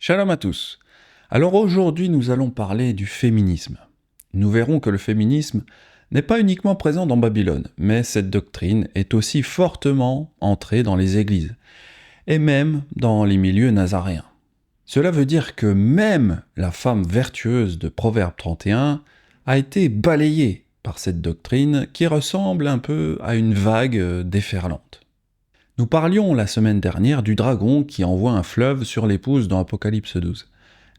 Shalom à tous. Alors aujourd'hui, nous allons parler du féminisme. Nous verrons que le féminisme n'est pas uniquement présent dans Babylone, mais cette doctrine est aussi fortement entrée dans les églises, et même dans les milieux nazaréens. Cela veut dire que même la femme vertueuse de Proverbe 31 a été balayée par cette doctrine qui ressemble un peu à une vague déferlante. Nous parlions la semaine dernière du dragon qui envoie un fleuve sur l'épouse dans Apocalypse 12.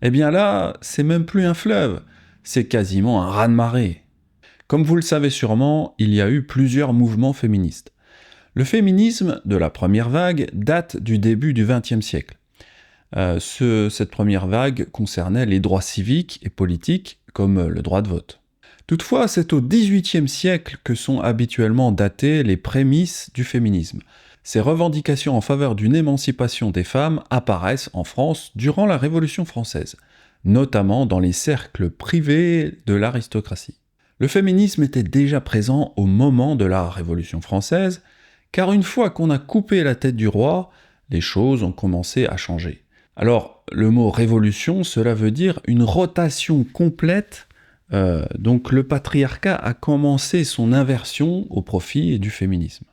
Eh bien là, c'est même plus un fleuve, c'est quasiment un raz-de-marée. Comme vous le savez sûrement, il y a eu plusieurs mouvements féministes. Le féminisme de la première vague date du début du XXe siècle. Cette première vague concernait les droits civiques et politiques, comme le droit de vote. Toutefois, c'est au XVIIIe siècle que sont habituellement datées les prémices du féminisme. Ces revendications en faveur d'une émancipation des femmes apparaissent en France durant la Révolution française, notamment dans les cercles privés de l'aristocratie. Le féminisme était déjà présent au moment de la Révolution française, car une fois qu'on a coupé la tête du roi, les choses ont commencé à changer. Alors, le mot révolution, cela veut dire une rotation complète, donc le patriarcat a commencé son inversion au profit du féminisme.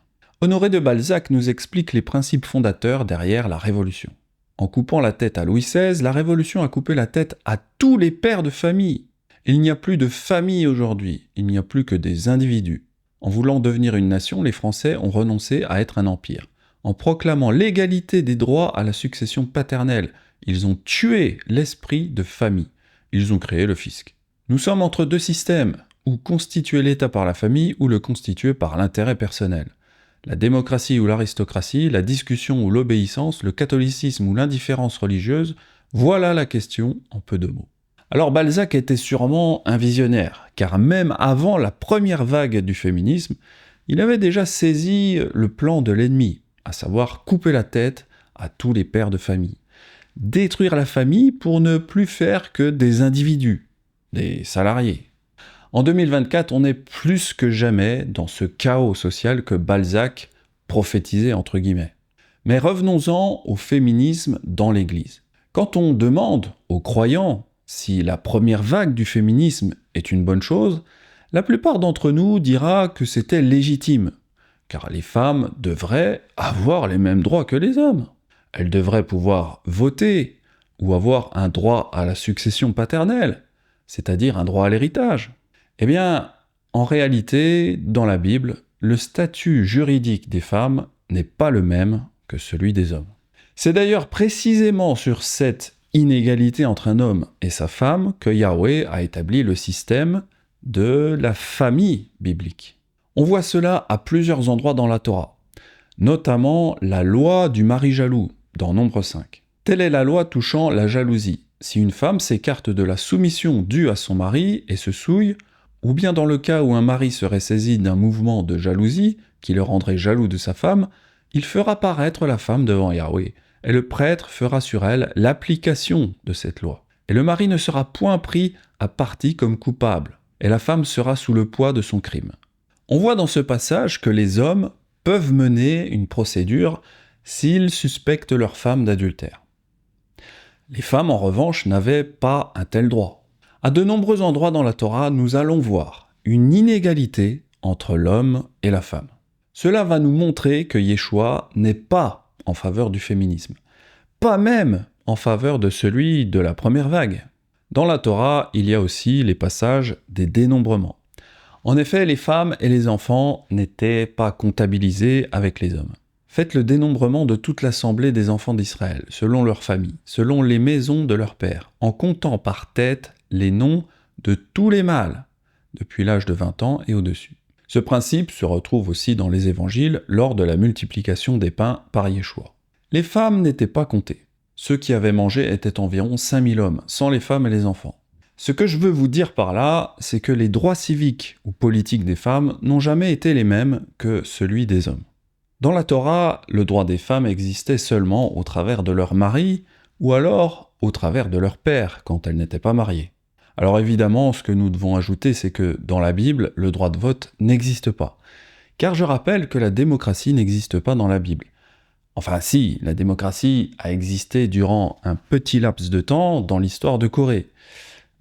Honoré de Balzac nous explique les principes fondateurs derrière la Révolution. En coupant la tête à Louis XVI, la Révolution a coupé la tête à tous les pères de famille. Il n'y a plus de famille aujourd'hui, il n'y a plus que des individus. En voulant devenir une nation, les Français ont renoncé à être un empire. En proclamant l'égalité des droits à la succession paternelle, ils ont tué l'esprit de famille. Ils ont créé le fisc. Nous sommes entre deux systèmes, ou constituer l'État par la famille, ou le constituer par l'intérêt personnel. La démocratie ou l'aristocratie, la discussion ou l'obéissance, le catholicisme ou l'indifférence religieuse, voilà la question en peu de mots. Alors Balzac était sûrement un visionnaire, car même avant la première vague du féminisme, il avait déjà saisi le plan de l'ennemi, à savoir couper la tête à tous les pères de famille. Détruire la famille pour ne plus faire que des individus, des salariés. En 2024, on est plus que jamais dans ce chaos social que Balzac prophétisait entre guillemets. Mais revenons-en au féminisme dans l'Église. Quand on demande aux croyants si la première vague du féminisme est une bonne chose, la plupart d'entre nous dira que c'était légitime, car les femmes devraient avoir les mêmes droits que les hommes. Elles devraient pouvoir voter ou avoir un droit à la succession paternelle, c'est-à-dire un droit à l'héritage. Eh bien, en réalité, dans la Bible, le statut juridique des femmes n'est pas le même que celui des hommes. C'est d'ailleurs précisément sur cette inégalité entre un homme et sa femme que Yahweh a établi le système de la famille biblique. On voit cela à plusieurs endroits dans la Torah, notamment la loi du mari jaloux, dans Nombre 5. Telle est la loi touchant la jalousie. Si une femme s'écarte de la soumission due à son mari et se souille, ou bien dans le cas où un mari serait saisi d'un mouvement de jalousie qui le rendrait jaloux de sa femme, il fera paraître la femme devant Yahweh, et le prêtre fera sur elle l'application de cette loi. Et le mari ne sera point pris à partie comme coupable, et la femme sera sous le poids de son crime. On voit dans ce passage que les hommes peuvent mener une procédure s'ils suspectent leur femme d'adultère. Les femmes, en revanche, n'avaient pas un tel droit. À de nombreux endroits dans la Torah, nous allons voir une inégalité entre l'homme et la femme. Cela va nous montrer que Yeshua n'est pas en faveur du féminisme, pas même en faveur de celui de la première vague. Dans la Torah, il y a aussi les passages des dénombrements. En effet, les femmes et les enfants n'étaient pas comptabilisés avec les hommes. Faites le dénombrement de toute l'assemblée des enfants d'Israël, selon leur famille, selon les maisons de leurs pères, en comptant par tête les noms de tous les mâles, depuis l'âge de 20 ans et au-dessus. Ce principe se retrouve aussi dans les évangiles lors de la multiplication des pains par Yeshua. Les femmes n'étaient pas comptées. Ceux qui avaient mangé étaient environ 5000 hommes, sans les femmes et les enfants. Ce que je veux vous dire par là, c'est que les droits civiques ou politiques des femmes n'ont jamais été les mêmes que celui des hommes. Dans la Torah, le droit des femmes existait seulement au travers de leur mari, ou alors au travers de leur père, quand elles n'étaient pas mariées. Alors évidemment, ce que nous devons ajouter, c'est que dans la Bible, le droit de vote n'existe pas. Car je rappelle que la démocratie n'existe pas dans la Bible. Enfin si, la démocratie a existé durant un petit laps de temps dans l'histoire de Corée.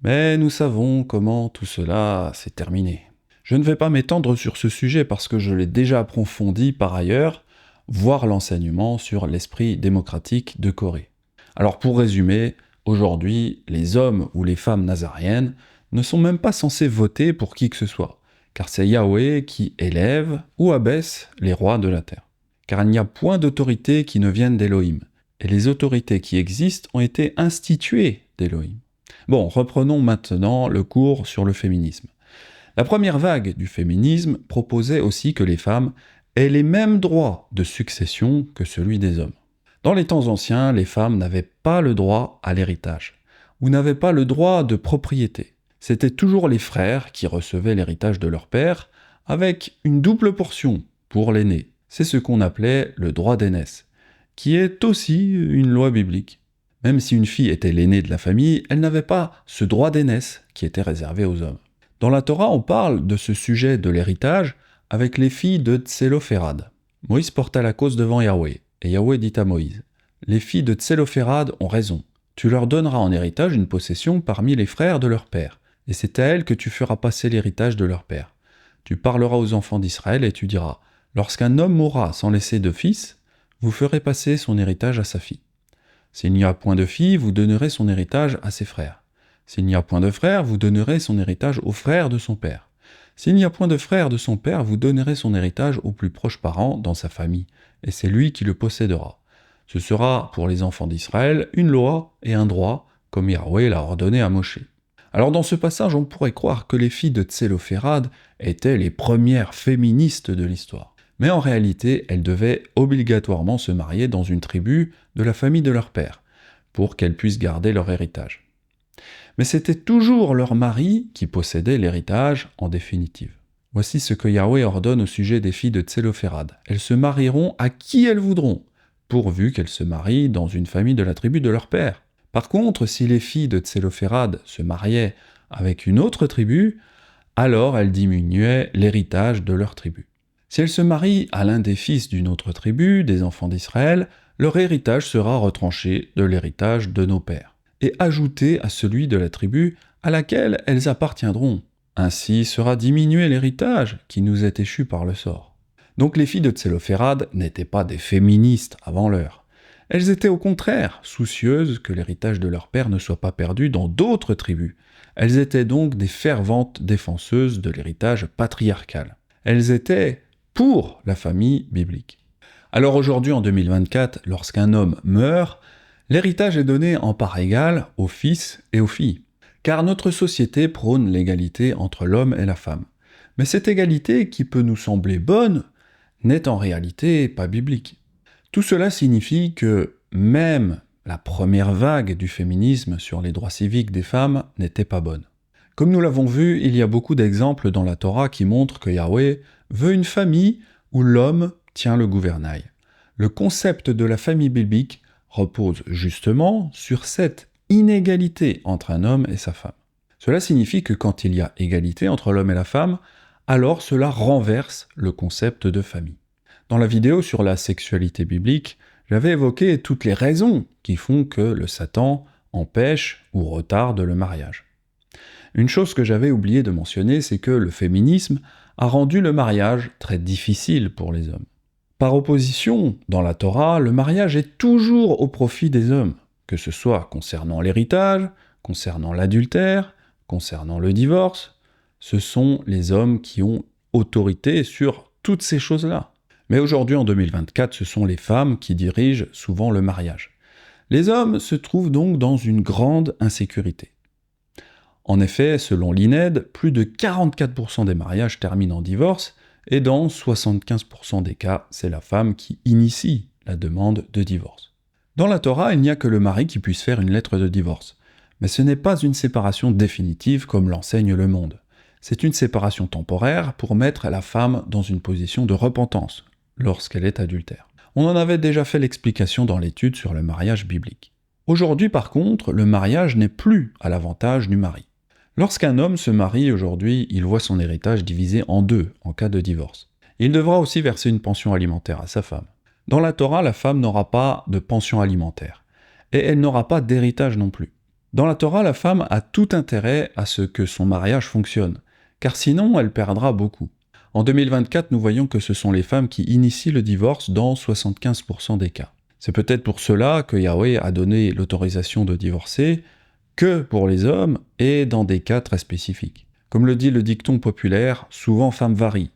Mais nous savons comment tout cela s'est terminé. Je ne vais pas m'étendre sur ce sujet parce que je l'ai déjà approfondi par ailleurs, voir l'enseignement sur l'esprit démocratique de Corée. Alors pour résumer, aujourd'hui, les hommes ou les femmes nazariennes ne sont même pas censés voter pour qui que ce soit, car c'est Yahweh qui élève ou abaisse les rois de la terre. Car il n'y a point d'autorité qui ne vienne d'Élohim, et les autorités qui existent ont été instituées d'Élohim. Bon, reprenons maintenant le cours sur le féminisme. La première vague du féminisme proposait aussi que les femmes aient les mêmes droits de succession que celui des hommes. Dans les temps anciens, les femmes n'avaient pas le droit à l'héritage, ou n'avaient pas le droit de propriété. C'était toujours les frères qui recevaient l'héritage de leur père, avec une double portion pour l'aîné. C'est ce qu'on appelait le droit d'aînesse, qui est aussi une loi biblique. Même si une fille était l'aînée de la famille, elle n'avait pas ce droit d'aînesse qui était réservé aux hommes. Dans la Torah, on parle de ce sujet de l'héritage avec les filles de Tsélopherad. Moïse porta la cause devant Yahweh, et Yahweh dit à Moïse, « Les filles de Tsélopherad ont raison. Tu leur donneras en héritage une possession parmi les frères de leur père, et c'est à elles que tu feras passer l'héritage de leur père. Tu parleras aux enfants d'Israël et tu diras, « Lorsqu'un homme mourra sans laisser de fils, vous ferez passer son héritage à sa fille. S'il n'y a point de fille, vous donnerez son héritage à ses frères. S'il n'y a point de frère, vous donnerez son héritage aux frères de son père. S'il n'y a point de frère de son père, vous donnerez son héritage aux plus proches parents dans sa famille, et c'est lui qui le possédera. Ce sera pour les enfants d'Israël une loi et un droit, comme Yahweh l'a ordonné à Moshe. » Alors dans ce passage, on pourrait croire que les filles de Tsélopherad étaient les premières féministes de l'histoire. Mais en réalité, elles devaient obligatoirement se marier dans une tribu de la famille de leur père, pour qu'elles puissent garder leur héritage. Mais c'était toujours leur mari qui possédait l'héritage en définitive. Voici ce que Yahweh ordonne au sujet des filles de Tsélopherad. Elles se marieront à qui elles voudront, pourvu qu'elles se marient dans une famille de la tribu de leur père. Par contre, si les filles de Tsélopherad se mariaient avec une autre tribu, alors elles diminuaient l'héritage de leur tribu. Si elles se marient à l'un des fils d'une autre tribu, des enfants d'Israël, leur héritage sera retranché de l'héritage de nos pères, et ajouté à celui de la tribu à laquelle elles appartiendront. Ainsi sera diminué l'héritage qui nous est échu par le sort. Donc les filles de Tsélopherad n'étaient pas des féministes avant l'heure. Elles étaient au contraire soucieuses que l'héritage de leur père ne soit pas perdu dans d'autres tribus. Elles étaient donc des ferventes défenseuses de l'héritage patriarcal. Elles étaient pour la famille biblique. Alors aujourd'hui, en 2024, lorsqu'un homme meurt, l'héritage est donné en part égale aux fils et aux filles. Car notre société prône l'égalité entre l'homme et la femme. Mais cette égalité, qui peut nous sembler bonne, n'est en réalité pas biblique. Tout cela signifie que même la première vague du féminisme sur les droits civiques des femmes n'était pas bonne. Comme nous l'avons vu, il y a beaucoup d'exemples dans la Torah qui montrent que Yahweh veut une famille où l'homme tient le gouvernail. Le concept de la famille biblique repose justement sur cette inégalité entre un homme et sa femme. Cela signifie que quand il y a égalité entre l'homme et la femme, alors cela renverse le concept de famille. Dans la vidéo sur la sexualité biblique, j'avais évoqué toutes les raisons qui font que le Satan empêche ou retarde le mariage. Une chose que j'avais oublié de mentionner, c'est que le féminisme a rendu le mariage très difficile pour les hommes. Par opposition, dans la Torah, le mariage est toujours au profit des hommes, que ce soit concernant l'héritage, concernant l'adultère, concernant le divorce. Ce sont les hommes qui ont autorité sur toutes ces choses-là. Mais aujourd'hui, en 2024, ce sont les femmes qui dirigent souvent le mariage. Les hommes se trouvent donc dans une grande insécurité. En effet, selon l'INED, plus de 44% des mariages terminent en divorce, et dans 75% des cas, c'est la femme qui initie la demande de divorce. Dans la Torah, il n'y a que le mari qui puisse faire une lettre de divorce. Mais ce n'est pas une séparation définitive comme l'enseigne le monde. C'est une séparation temporaire pour mettre la femme dans une position de repentance lorsqu'elle est adultère. On en avait déjà fait l'explication dans l'étude sur le mariage biblique. Aujourd'hui, par contre, le mariage n'est plus à l'avantage du mari. Lorsqu'un homme se marie aujourd'hui, il voit son héritage divisé en deux en cas de divorce. Il devra aussi verser une pension alimentaire à sa femme. Dans la Torah, la femme n'aura pas de pension alimentaire, et elle n'aura pas d'héritage non plus. Dans la Torah, la femme a tout intérêt à ce que son mariage fonctionne, car sinon elle perdra beaucoup. En 2024, nous voyons que ce sont les femmes qui initient le divorce dans 75% des cas. C'est peut-être pour cela que Yahweh a donné l'autorisation de divorcer que pour les hommes et dans des cas très spécifiques. Comme le dit le dicton populaire, souvent femme varie,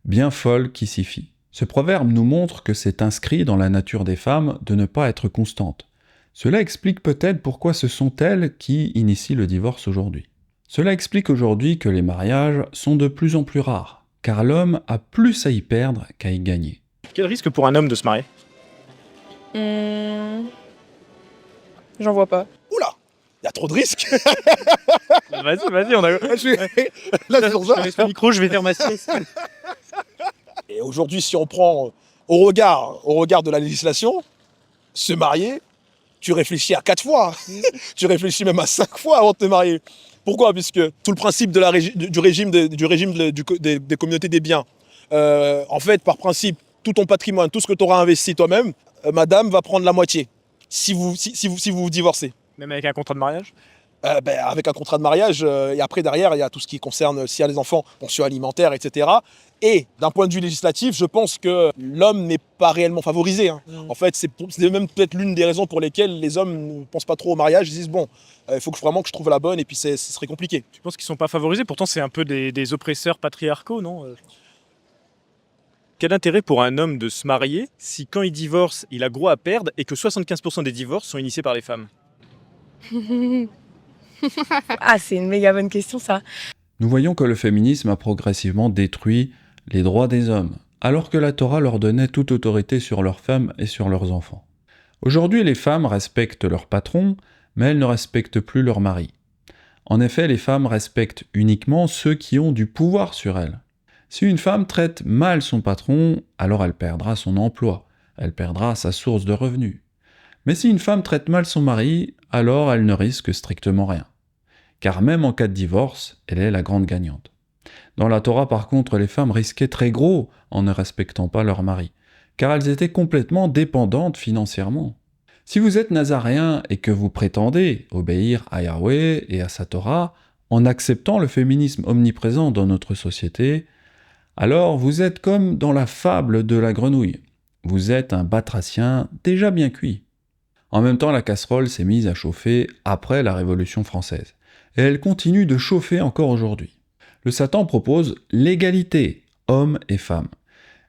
bien folle qui s'y fie. Ce proverbe nous montre que c'est inscrit dans la nature des femmes de ne pas être constantes. Cela explique peut-être pourquoi ce sont elles qui initient le divorce aujourd'hui. Cela explique aujourd'hui que les mariages sont de plus en plus rares, car l'homme a plus à y perdre qu'à y gagner. Quel risque pour un homme de se marier? J'en vois pas. Oula, il y a trop de risques. Vas-y, on a... Là, c'est pour ça. Avec le micro, je vais faire ma sieste. Et aujourd'hui, si on prend au regard de la législation, se marier, tu réfléchis à 4 fois. Tu réfléchis même à 5 fois avant de te marier. Pourquoi? Puisque tout le principe de du régime des communautés des biens, en fait, par principe, tout ton patrimoine, tout ce que tu auras investi toi-même, madame va prendre la moitié si vous vous divorcez. Même avec un contrat de mariage? Avec un contrat de mariage, et après derrière, il y a tout ce qui concerne, s'il y a des enfants, pension alimentaire, etc. Et d'un point de vue législatif, je pense que l'homme n'est pas réellement favorisé. En fait, c'est même peut-être l'une des raisons pour lesquelles les hommes ne pensent pas trop au mariage. Ils disent, bon, il faut vraiment que je trouve la bonne, et puis ce serait compliqué. Tu penses qu'ils sont pas favorisés? Pourtant, c'est un peu des oppresseurs patriarcaux, non? Quel intérêt pour un homme de se marier si, quand il divorce, il a gros à perdre et que 75% des divorces sont initiés par les femmes? Ah, c'est une méga bonne question, ça. Nous voyons que le féminisme a progressivement détruit les droits des hommes, alors que la Torah leur donnait toute autorité sur leurs femmes et sur leurs enfants. Aujourd'hui, les femmes respectent leur patron, mais elles ne respectent plus leur mari. En effet, les femmes respectent uniquement ceux qui ont du pouvoir sur elles. Si une femme traite mal son patron, alors elle perdra son emploi, elle perdra sa source de revenus. Mais si une femme traite mal son mari, alors elle ne risque strictement rien. Car même en cas de divorce, elle est la grande gagnante. Dans la Torah, par contre, les femmes risquaient très gros en ne respectant pas leur mari, car elles étaient complètement dépendantes financièrement. Si vous êtes nazaréen et que vous prétendez obéir à Yahweh et à sa Torah, en acceptant le féminisme omniprésent dans notre société, alors vous êtes comme dans la fable de la grenouille. Vous êtes un batracien déjà bien cuit. En même temps, la casserole s'est mise à chauffer après la Révolution française. Et elle continue de chauffer encore aujourd'hui. Le Satan propose l'égalité, hommes et femmes.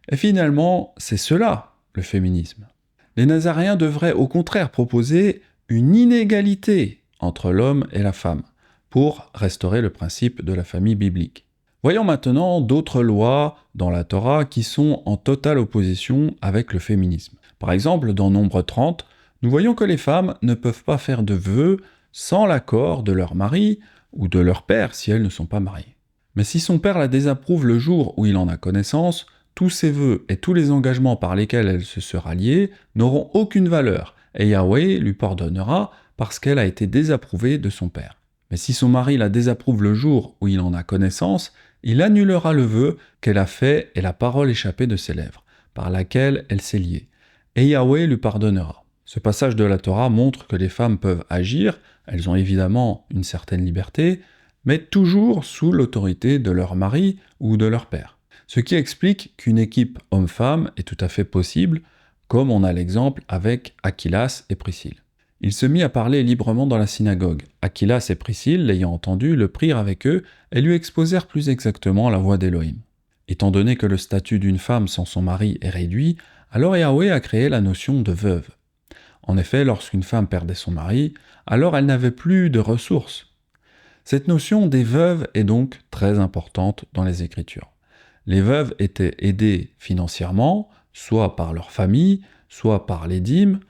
Et finalement, c'est cela, le féminisme. Les nazaréens devraient au contraire proposer une inégalité entre l'homme et la femme, pour restaurer le principe de la famille biblique. Voyons maintenant d'autres lois dans la Torah qui sont en totale opposition avec le féminisme. Par exemple, dans Nombre 30, nous voyons que les femmes ne peuvent pas faire de vœux sans l'accord de leur mari ou de leur père si elles ne sont pas mariées. Mais si son père la désapprouve le jour où il en a connaissance, tous ses vœux et tous les engagements par lesquels elle se sera liée n'auront aucune valeur, et Yahweh lui pardonnera parce qu'elle a été désapprouvée de son père. Mais si son mari la désapprouve le jour où il en a connaissance, il annulera le vœu qu'elle a fait et la parole échappée de ses lèvres, par laquelle elle s'est liée, et Yahweh lui pardonnera. Ce passage de la Torah montre que les femmes peuvent agir, elles ont évidemment une certaine liberté, mais toujours sous l'autorité de leur mari ou de leur père. Ce qui explique qu'une équipe homme-femme est tout à fait possible, comme on a l'exemple avec Achilas et Priscille. Il se mit à parler librement dans la synagogue. Achilas et Priscille, l'ayant entendu, le prirent avec eux et lui exposèrent plus exactement la voix d'Élohim. Étant donné que le statut d'une femme sans son mari est réduit, alors Yahweh a créé la notion de veuve. En effet, lorsqu'une femme perdait son mari, alors elle n'avait plus de ressources. Cette notion des veuves est donc très importante dans les Écritures. Les veuves étaient aidées financièrement, soit par leur famille, soit par les dîmes,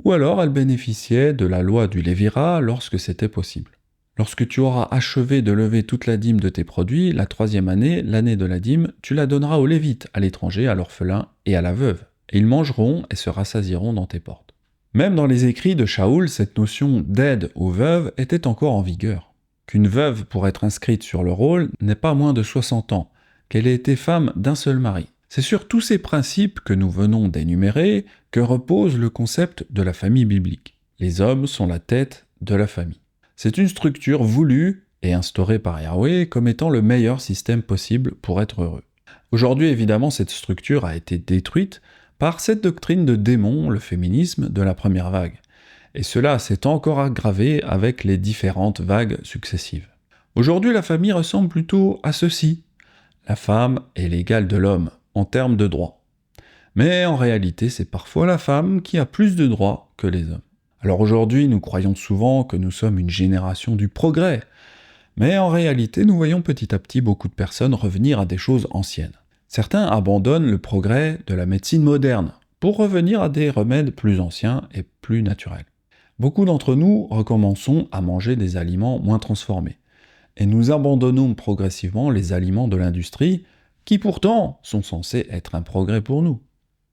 ou alors elles bénéficiaient de la loi du Lévira lorsque c'était possible. Lorsque tu auras achevé de lever toute la dîme de tes produits, la 3e année, l'année de la dîme, tu la donneras aux Lévites, à l'étranger, à l'orphelin et à la veuve. Et ils mangeront et se rassasieront dans tes portes. Même dans les écrits de Shaoul, cette notion d'aide aux veuves était encore en vigueur. Qu'une veuve, pour être inscrite sur le rôle, n'ait pas moins de 60 ans, qu'elle ait été femme d'un seul mari. C'est sur tous ces principes que nous venons d'énumérer que repose le concept de la famille biblique. Les hommes sont la tête de la famille. C'est une structure voulue et instaurée par Yahweh comme étant le meilleur système possible pour être heureux. Aujourd'hui, évidemment, cette structure a été détruite par cette doctrine de démon, le féminisme, de la première vague. Et cela s'est encore aggravé avec les différentes vagues successives. Aujourd'hui, la famille ressemble plutôt à ceci. La femme est l'égale de l'homme en termes de droits. Mais en réalité, c'est parfois la femme qui a plus de droits que les hommes. Alors aujourd'hui, nous croyons souvent que nous sommes une génération du progrès. Mais en réalité, nous voyons petit à petit beaucoup de personnes revenir à des choses anciennes. Certains abandonnent le progrès de la médecine moderne pour revenir à des remèdes plus anciens et plus naturels. Beaucoup d'entre nous recommençons à manger des aliments moins transformés. Et nous abandonnons progressivement les aliments de l'industrie qui pourtant sont censés être un progrès pour nous.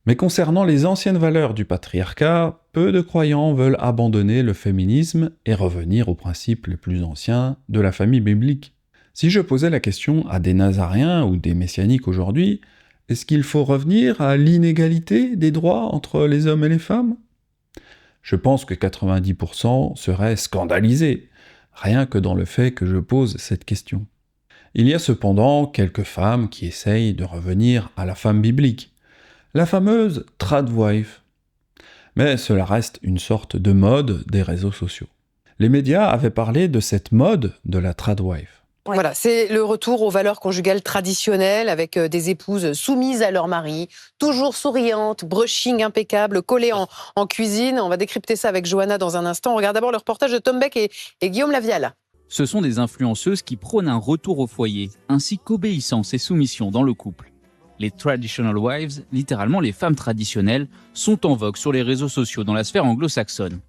Mais concernant les anciennes valeurs du patriarcat, peu de croyants veulent abandonner le féminisme et revenir aux principes les plus anciens de la famille biblique. Si je posais la question à des nazaréens ou des messianiques aujourd'hui, est-ce qu'il faut revenir à l'inégalité des droits entre les hommes et les femmes ? Je pense que 90% seraient scandalisés, rien que dans le fait que je pose cette question. Il y a cependant quelques femmes qui essayent de revenir à la femme biblique, la fameuse tradwife. Mais cela reste une sorte de mode des réseaux sociaux. Les médias avaient parlé de cette mode de la tradwife. Ouais. Voilà, c'est le retour aux valeurs conjugales traditionnelles avec des épouses soumises à leur mari, toujours souriantes, brushing impeccable, collées en cuisine. On va décrypter ça avec Johanna dans un instant. On regarde d'abord le reportage de Tom Beck et Guillaume Lavial. Ce sont des influenceuses qui prônent un retour au foyer, ainsi qu'obéissance et soumission dans le couple. Les traditional wives, littéralement les femmes traditionnelles, sont en vogue sur les réseaux sociaux dans la sphère anglo-saxonne.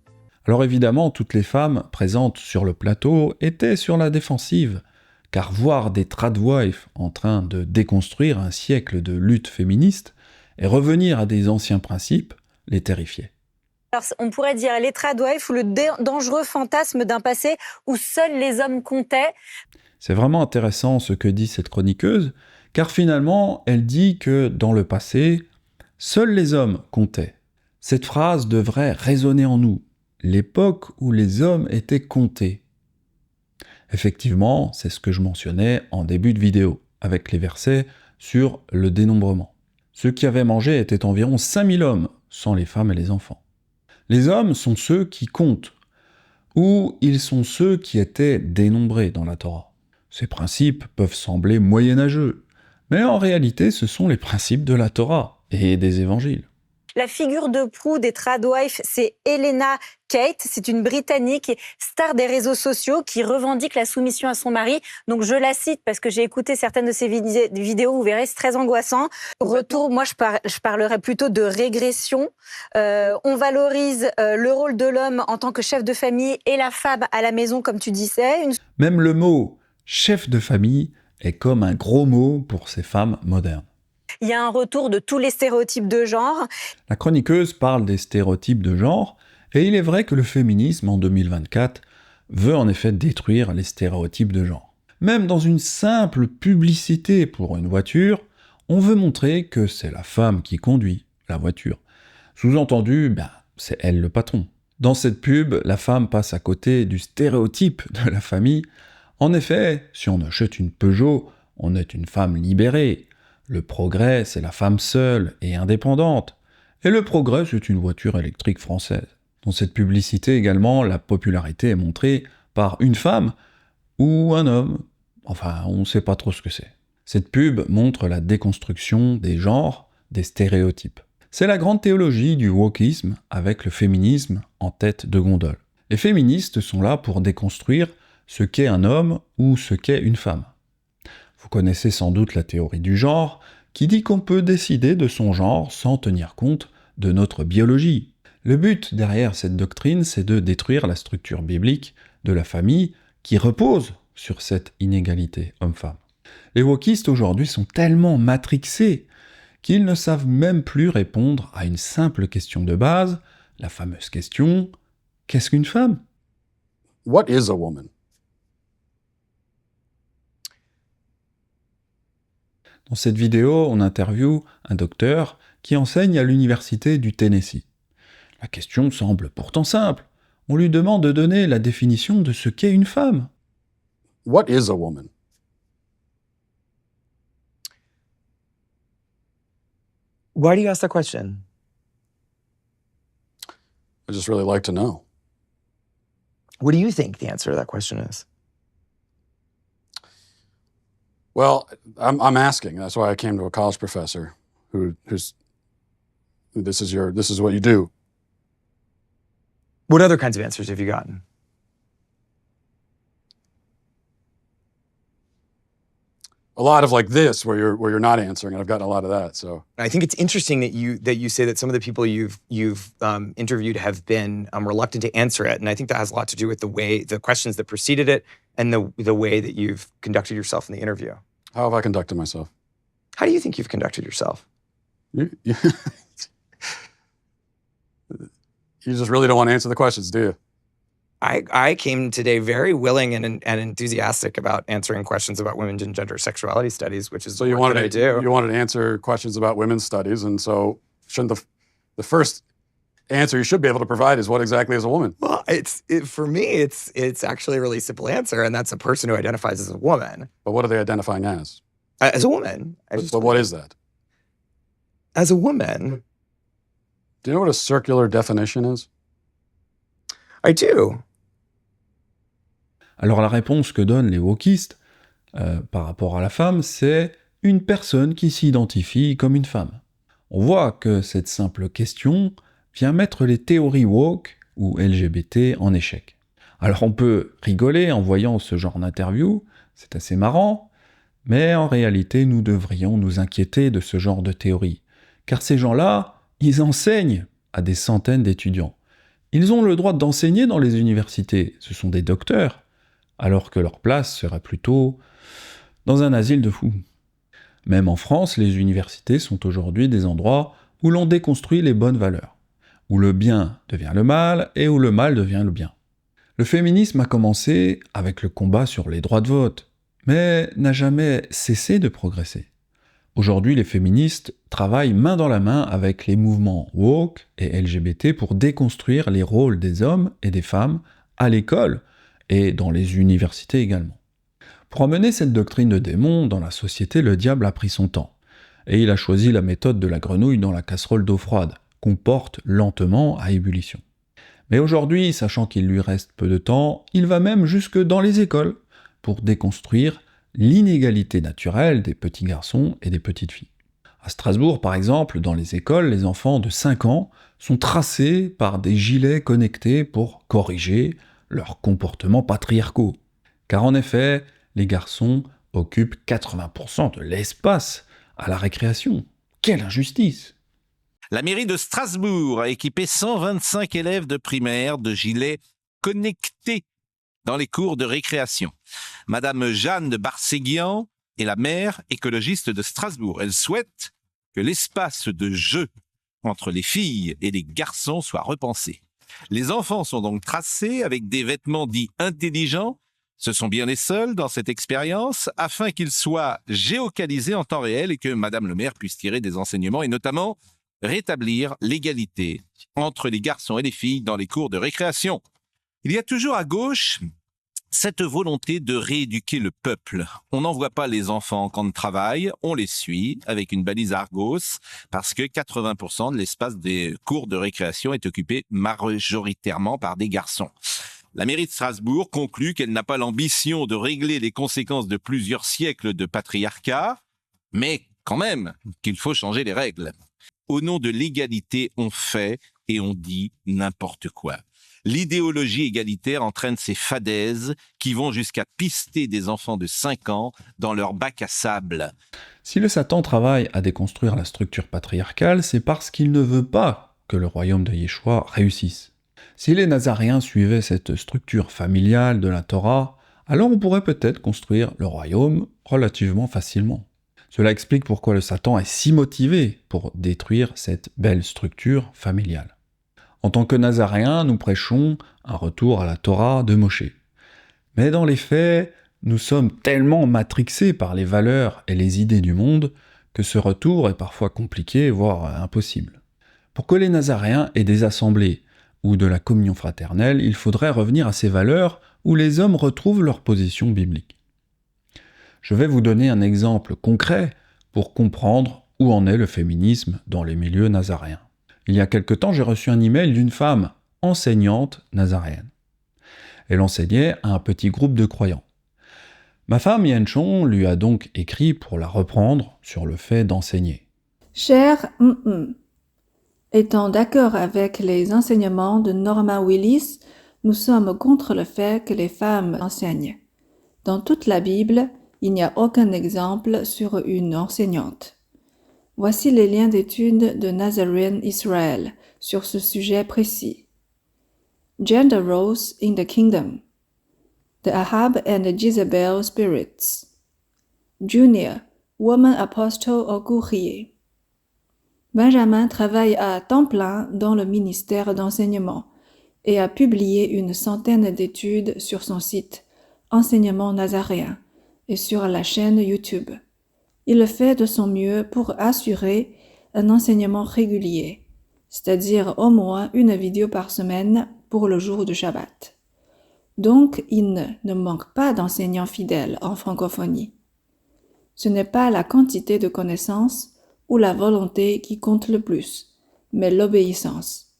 Alors évidemment, toutes les femmes présentes sur le plateau étaient sur la défensive, car voir des tradwives en train de déconstruire un siècle de lutte féministe et revenir à des anciens principes les terrifiait. Alors, on pourrait dire les tradwives ou le dangereux fantasme d'un passé où seuls les hommes comptaient. C'est vraiment intéressant ce que dit cette chroniqueuse, car finalement, elle dit que dans le passé, seuls les hommes comptaient. Cette phrase devrait résonner en nous, l'époque où les hommes étaient comptés. Effectivement, c'est ce que je mentionnais en début de vidéo, avec les versets sur le dénombrement. Ceux qui avaient mangé étaient environ 5000 hommes, sans les femmes et les enfants. Les hommes sont ceux qui comptent, ou ils sont ceux qui étaient dénombrés dans la Torah. Ces principes peuvent sembler moyenâgeux, mais en réalité ce sont les principes de la Torah et des évangiles. La figure de proue des tradwives, c'est Helena Kate. C'est une Britannique, star des réseaux sociaux, qui revendique la soumission à son mari. Donc je la cite parce que j'ai écouté certaines de ses vidéos, vous verrez, c'est très angoissant. Retour, moi je parlerais plutôt de régression. On valorise le rôle de l'homme en tant que chef de famille et la femme à la maison, comme tu disais. Même le mot « chef de famille » est comme un gros mot pour ces femmes modernes. Il y a un retour de tous les stéréotypes de genre. La chroniqueuse parle des stéréotypes de genre, et il est vrai que le féminisme en 2024 veut en effet détruire les stéréotypes de genre. Même dans une simple publicité pour une voiture, on veut montrer que c'est la femme qui conduit la voiture. Sous-entendu, c'est elle le patron. Dans cette pub, la femme passe à côté du stéréotype de la famille. En effet, si on achète une Peugeot, on est une femme libérée. Le progrès, c'est la femme seule et indépendante. Et le progrès, c'est une voiture électrique française. Dans cette publicité également, la popularité est montrée par une femme ou un homme. Enfin, on ne sait pas trop ce que c'est. Cette pub montre la déconstruction des genres, des stéréotypes. C'est la grande théologie du wokisme avec le féminisme en tête de gondole. Les féministes sont là pour déconstruire ce qu'est un homme ou ce qu'est une femme. Vous connaissez sans doute la théorie du genre, qui dit qu'on peut décider de son genre sans tenir compte de notre biologie. Le but derrière cette doctrine, c'est de détruire la structure biblique de la famille qui repose sur cette inégalité homme-femme. Les wokistes aujourd'hui sont tellement matrixés qu'ils ne savent même plus répondre à une simple question de base, la fameuse question « Qu'est-ce qu'une femme ?» What is a woman? Dans cette vidéo, on interviewe un docteur qui enseigne à l'université du Tennessee. La question semble pourtant simple. On lui demande de donner la définition de ce qu'est une femme. What is a woman? Why do you ask that question? I just really like to know. What do you think the answer to that question is? Well, I'm asking. That's why I came to a college professor who's this is what you do. What other kinds of answers have you gotten? A lot of like this, where you're not answering, and I've gotten a lot of that. So I think it's interesting that you say that some of the people you've interviewed have been reluctant to answer it, and I think that has a lot to do with the questions that preceded it, and the way that you've conducted yourself in the interview. how have I conducted myself? How do you think you've conducted yourself? You just really don't want to answer the questions, do you? I came today very willing and enthusiastic about answering questions about women's and gender sexuality studies, which is So you what wanted I do. you wanted to answer questions about women's studies, and so shouldn't the first answer you should be able to provide is what exactly is a woman? Well, for me, it's actually a really simple answer, and that's a person who identifies as a woman. But what are they identifying as? As a woman. But what is that? As a woman, Do you know what a circular definition is? I do. Alors la réponse que donnent les wokistes par rapport à la femme, c'est une personne qui s'identifie comme une femme. On voit que cette simple question vient mettre les théories woke ou LGBT en échec. Alors on peut rigoler en voyant ce genre d'interview, c'est assez marrant, mais en réalité nous devrions nous inquiéter de ce genre de théorie, car ces gens-là, ils enseignent à des centaines d'étudiants. Ils ont le droit d'enseigner dans les universités, ce sont des docteurs, alors que leur place serait plutôt dans un asile de fous. Même en France, les universités sont aujourd'hui des endroits où l'on déconstruit les bonnes valeurs, où le bien devient le mal et où le mal devient le bien. Le féminisme a commencé avec le combat sur les droits de vote, mais n'a jamais cessé de progresser. Aujourd'hui, les féministes travaillent main dans la main avec les mouvements woke et LGBT pour déconstruire les rôles des hommes et des femmes à l'école et dans les universités également. Pour amener cette doctrine de démon dans la société, le diable a pris son temps, et il a choisi la méthode de la grenouille dans la casserole d'eau froide, qu'on porte lentement à ébullition. Mais aujourd'hui, sachant qu'il lui reste peu de temps, il va même jusque dans les écoles pour déconstruire l'inégalité naturelle des petits garçons et des petites filles. À Strasbourg, par exemple, dans les écoles, les enfants de 5 ans sont tracés par des gilets connectés pour corriger leurs comportements patriarcaux. Car en effet, les garçons occupent 80% de l'espace à la récréation. Quelle injustice! La mairie de Strasbourg a équipé 125 élèves de primaire de gilets connectés dans les cours de récréation. Madame Jeanne de Barséguian est la maire écologiste de Strasbourg. Elle souhaite que l'espace de jeu entre les filles et les garçons soit repensé. Les enfants sont donc tracés avec des vêtements dits intelligents. Ce sont bien les seuls dans cette expérience, afin qu'ils soient géocalisés en temps réel et que Madame le maire puisse tirer des enseignements et notamment rétablir l'égalité entre les garçons et les filles dans les cours de récréation. Il y a toujours à gauche cette volonté de rééduquer le peuple. On n'envoie pas les enfants en camp de travail, on les suit avec une balise Argos parce que 80% de l'espace des cours de récréation est occupé majoritairement par des garçons. La mairie de Strasbourg conclut qu'elle n'a pas l'ambition de régler les conséquences de plusieurs siècles de patriarcat, mais quand même qu'il faut changer les règles. Au nom de l'égalité, on fait et on dit n'importe quoi. L'idéologie égalitaire entraîne ces fadaises qui vont jusqu'à pister des enfants de 5 ans dans leur bac à sable. Si le Satan travaille à déconstruire la structure patriarcale, c'est parce qu'il ne veut pas que le royaume de Yeshua réussisse. Si les Nazaréens suivaient cette structure familiale de la Torah, alors on pourrait peut-être construire le royaume relativement facilement. Cela explique pourquoi le Satan est si motivé pour détruire cette belle structure familiale. En tant que Nazaréens, nous prêchons un retour à la Torah de Moshe. Mais dans les faits, Nous sommes tellement matrixés par les valeurs et les idées du monde que ce retour est parfois compliqué, voire impossible. Pour que les Nazaréens aient des assemblées ou de la communion fraternelle, il faudrait revenir à ces valeurs où les hommes retrouvent leur position biblique. Je vais vous donner un exemple concret pour comprendre où en est le féminisme dans les milieux nazaréens. Il y a quelque temps, j'ai reçu un email d'une femme enseignante nazaréenne. Elle enseignait à un petit groupe de croyants. Ma femme Yenchon lui a donc écrit pour la reprendre sur le fait d'enseigner. Cher étant d'accord avec les enseignements de Norma Willis, nous sommes contre le fait que les femmes enseignent. Dans toute la Bible, il n'y a aucun exemple sur une enseignante. Voici les liens d'études de Nazarene Israel sur ce sujet précis. Gender Roles in the Kingdom. The Ahab and the Jezebel Spirits. Junior, Woman Apostle au courrier. Benjamin travaille à temps plein dans le ministère d'enseignement et a publié une centaine d'études sur son site Enseignement nazaréen et sur la chaîne YouTube. Il le fait de son mieux pour assurer un enseignement régulier, c'est-à-dire au moins une vidéo par semaine pour le jour du Shabbat. Donc, il ne manque pas d'enseignants fidèles en francophonie. Ce n'est pas la quantité de connaissances ou la volonté qui compte le plus, mais l'obéissance.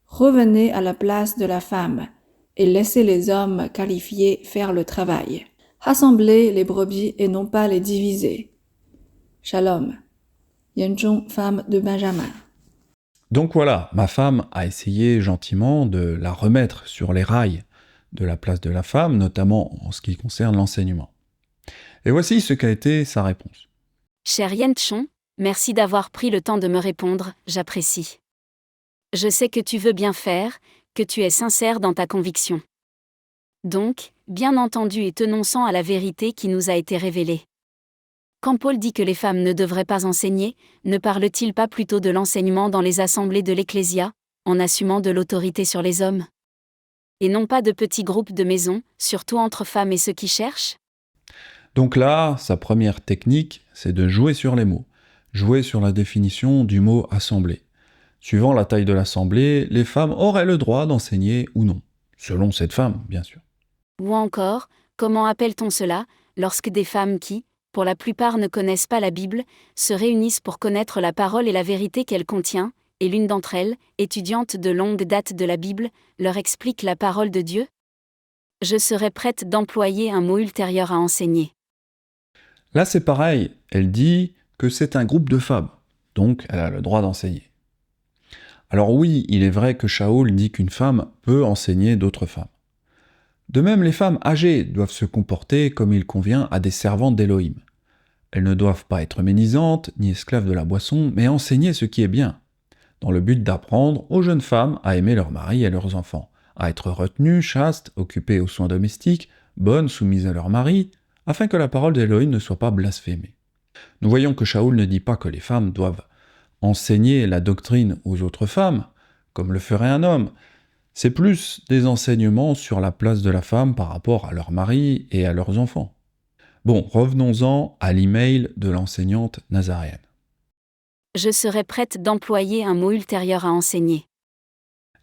Revenez à la place de la femme et laissez les hommes qualifiés faire le travail. Rassemblez les brebis et non pas les diviser. Shalom. Yenchon, femme de Benjamin. Donc voilà, ma femme a essayé gentiment de la remettre sur les rails de la place de la femme, notamment en ce qui concerne l'enseignement. Et voici ce qu'a été sa réponse. Cher Yenchon, merci d'avoir pris le temps de me répondre, j'apprécie. Je sais que tu veux bien faire, que tu es sincère dans ta conviction. Donc, bien entendu et tenons-en à la vérité qui nous a été révélée. Quand Paul dit que les femmes ne devraient pas enseigner, ne parle-t-il pas plutôt de l'enseignement dans les assemblées de l'Ecclésia, en assumant de l'autorité sur les hommes ? Et non pas de petits groupes de maisons, surtout entre femmes et ceux qui cherchent ? Donc là, sa première technique, c'est de jouer sur les mots, jouer sur la définition du mot « assemblée ». Suivant la taille de l'assemblée, les femmes auraient le droit d'enseigner ou non, selon cette femme, bien sûr. Ou encore, comment appelle-t-on cela, lorsque des femmes qui, pour la plupart ne connaissent pas la Bible, se réunissent pour connaître la parole et la vérité qu'elle contient, et l'une d'entre elles, étudiante de longue date de la Bible, leur explique la parole de Dieu ? Je serais prête d'employer un mot ultérieur à enseigner. Là c'est pareil, elle dit que c'est un groupe de femmes, donc elle a le droit d'enseigner. Alors oui, il est vrai que Shaul dit qu'une femme peut enseigner d'autres femmes. De même, les femmes âgées doivent se comporter comme il convient à des servantes d'Élohim. Elles ne doivent pas être ménisantes, ni esclaves de la boisson, mais enseigner ce qui est bien, dans le but d'apprendre aux jeunes femmes à aimer leurs maris et leurs enfants, à être retenues, chastes, occupées aux soins domestiques, bonnes, soumises à leur mari, afin que la parole d'Élohim ne soit pas blasphémée. Nous voyons que Shaul ne dit pas que les femmes doivent enseigner la doctrine aux autres femmes, comme le ferait un homme. C'est plus des enseignements sur la place de la femme par rapport à leur mari et à leurs enfants. Bon, revenons-en à l'email de l'enseignante nazaréenne. Je serais prête d'employer un mot ultérieur à enseigner.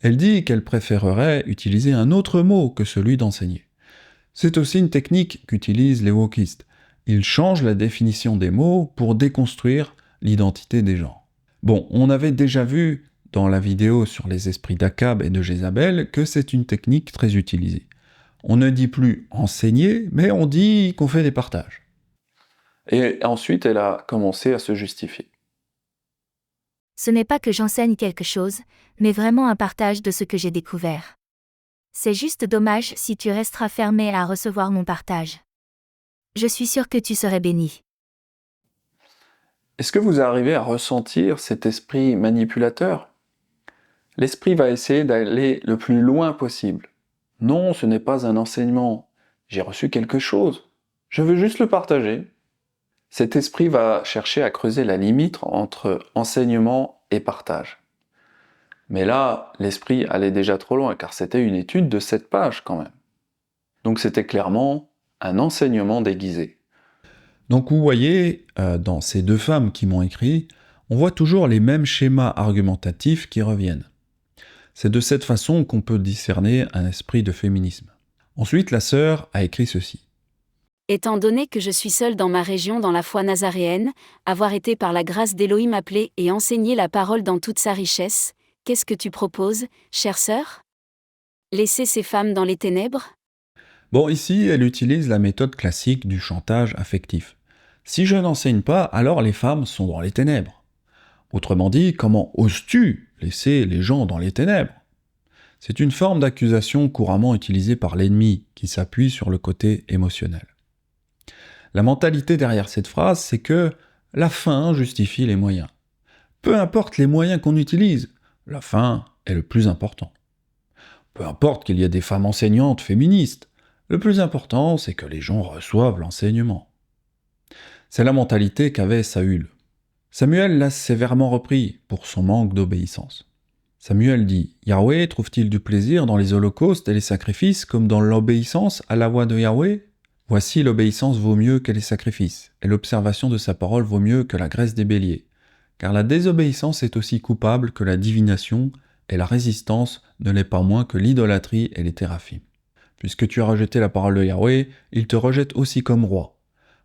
Elle dit qu'elle préférerait utiliser un autre mot que celui d'enseigner. C'est aussi une technique qu'utilisent les wokistes. Ils changent la définition des mots pour déconstruire l'identité des gens. Bon, on avait déjà vu dans la vidéo sur les esprits d'Akab et de Jézabel que c'est une technique très utilisée. On ne dit plus enseigner, mais on dit qu'on fait des partages. Et ensuite, elle a commencé à se justifier. Ce n'est pas que j'enseigne quelque chose, mais vraiment un partage de ce que j'ai découvert. C'est juste dommage si tu resteras fermé à recevoir mon partage. Je suis sûre que tu serais béni. Est-ce que vous arrivez à ressentir cet esprit manipulateur ? L'esprit va essayer d'aller le plus loin possible. Non, ce n'est pas un enseignement. J'ai reçu quelque chose. Je veux juste le partager. Cet esprit va chercher à creuser la limite entre enseignement et partage. Mais là, l'esprit allait déjà trop loin, car c'était une étude de 7 pages quand même. Donc c'était clairement un enseignement déguisé. Donc vous voyez, dans ces deux femmes qui m'ont écrit, on voit toujours les mêmes schémas argumentatifs qui reviennent. C'est de cette façon qu'on peut discerner un esprit de féminisme. Ensuite, la sœur a écrit ceci. Étant donné que je suis seule dans ma région dans la foi nazaréenne, avoir été par la grâce d'Élohim appelée et enseigné la parole dans toute sa richesse, qu'est-ce que tu proposes, chère sœur? Laisser ces femmes dans les ténèbres? Bon, ici, elle utilise la méthode classique du chantage affectif. Si je n'enseigne pas, alors les femmes sont dans les ténèbres. Autrement dit, comment oses-tu laisser les gens dans les ténèbres? C'est une forme d'accusation couramment utilisée par l'ennemi qui s'appuie sur le côté émotionnel. La mentalité derrière cette phrase, c'est que la fin justifie les moyens. Peu importe les moyens qu'on utilise, la fin est le plus important. Peu importe qu'il y ait des femmes enseignantes féministes, le plus important, c'est que les gens reçoivent l'enseignement. C'est la mentalité qu'avait Saül. Samuel l'a sévèrement repris pour son manque d'obéissance. Samuel dit « Yahweh trouve-t-il du plaisir dans les holocaustes et les sacrifices comme dans l'obéissance à la voix de Yahweh ? Voici l'obéissance vaut mieux que les sacrifices, et l'observation de sa parole vaut mieux que la graisse des béliers. Car la désobéissance est aussi coupable que la divination, et la résistance ne l'est pas moins que l'idolâtrie et les théraphim. Puisque tu as rejeté la parole de Yahweh, il te rejette aussi comme roi.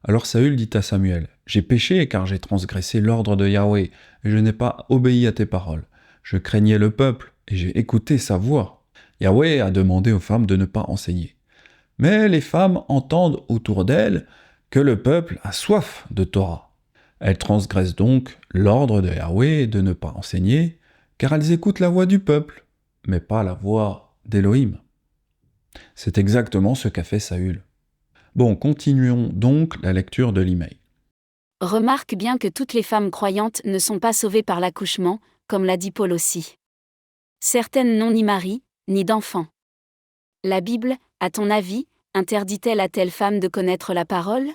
Alors Saül dit à Samuel, « J'ai péché car j'ai transgressé l'ordre de Yahweh, et je n'ai pas obéi à tes paroles. Je craignais le peuple, et j'ai écouté sa voix. » Yahweh a demandé aux femmes de ne pas enseigner. Mais les femmes entendent autour d'elles que le peuple a soif de Torah. Elles transgressent donc l'ordre de Yahweh de ne pas enseigner, car elles écoutent la voix du peuple, mais pas la voix d'Élohim. C'est exactement ce qu'a fait Saül. Bon, continuons donc la lecture de l'email. Remarque bien que toutes les femmes croyantes ne sont pas sauvées par l'accouchement, comme l'a dit Paul aussi. Certaines n'ont ni mari, ni d'enfant. La Bible, à ton avis, interdit-elle à telle femme de connaître la parole?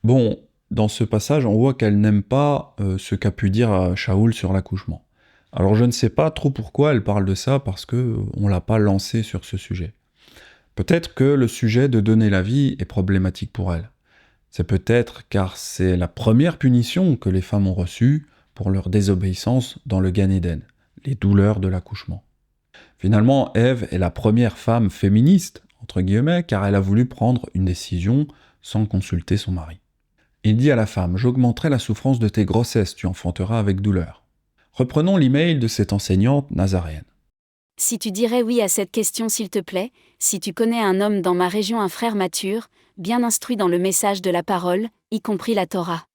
Bon, dans ce passage, on voit qu'elle n'aime pas ce qu'a pu dire Shaoul sur l'accouchement. Alors je ne sais pas trop pourquoi elle parle de ça, parce qu'on ne l'a pas lancé sur ce sujet. Peut-être que le sujet de donner la vie est problématique pour elle. C'est peut-être car c'est la première punition que les femmes ont reçue pour leur désobéissance dans le Gan Eden, les douleurs de l'accouchement. Finalement, Ève est la première femme féministe, entre guillemets, car elle a voulu prendre une décision sans consulter son mari. Il dit à la femme « J'augmenterai la souffrance de tes grossesses, tu enfanteras avec douleur. » Reprenons l'email de cette enseignante nazaréenne. Si tu dirais oui à cette question s'il te plaît, si tu connais un homme dans ma région, un frère mature, bien instruit dans le message de la parole, y compris la Torah.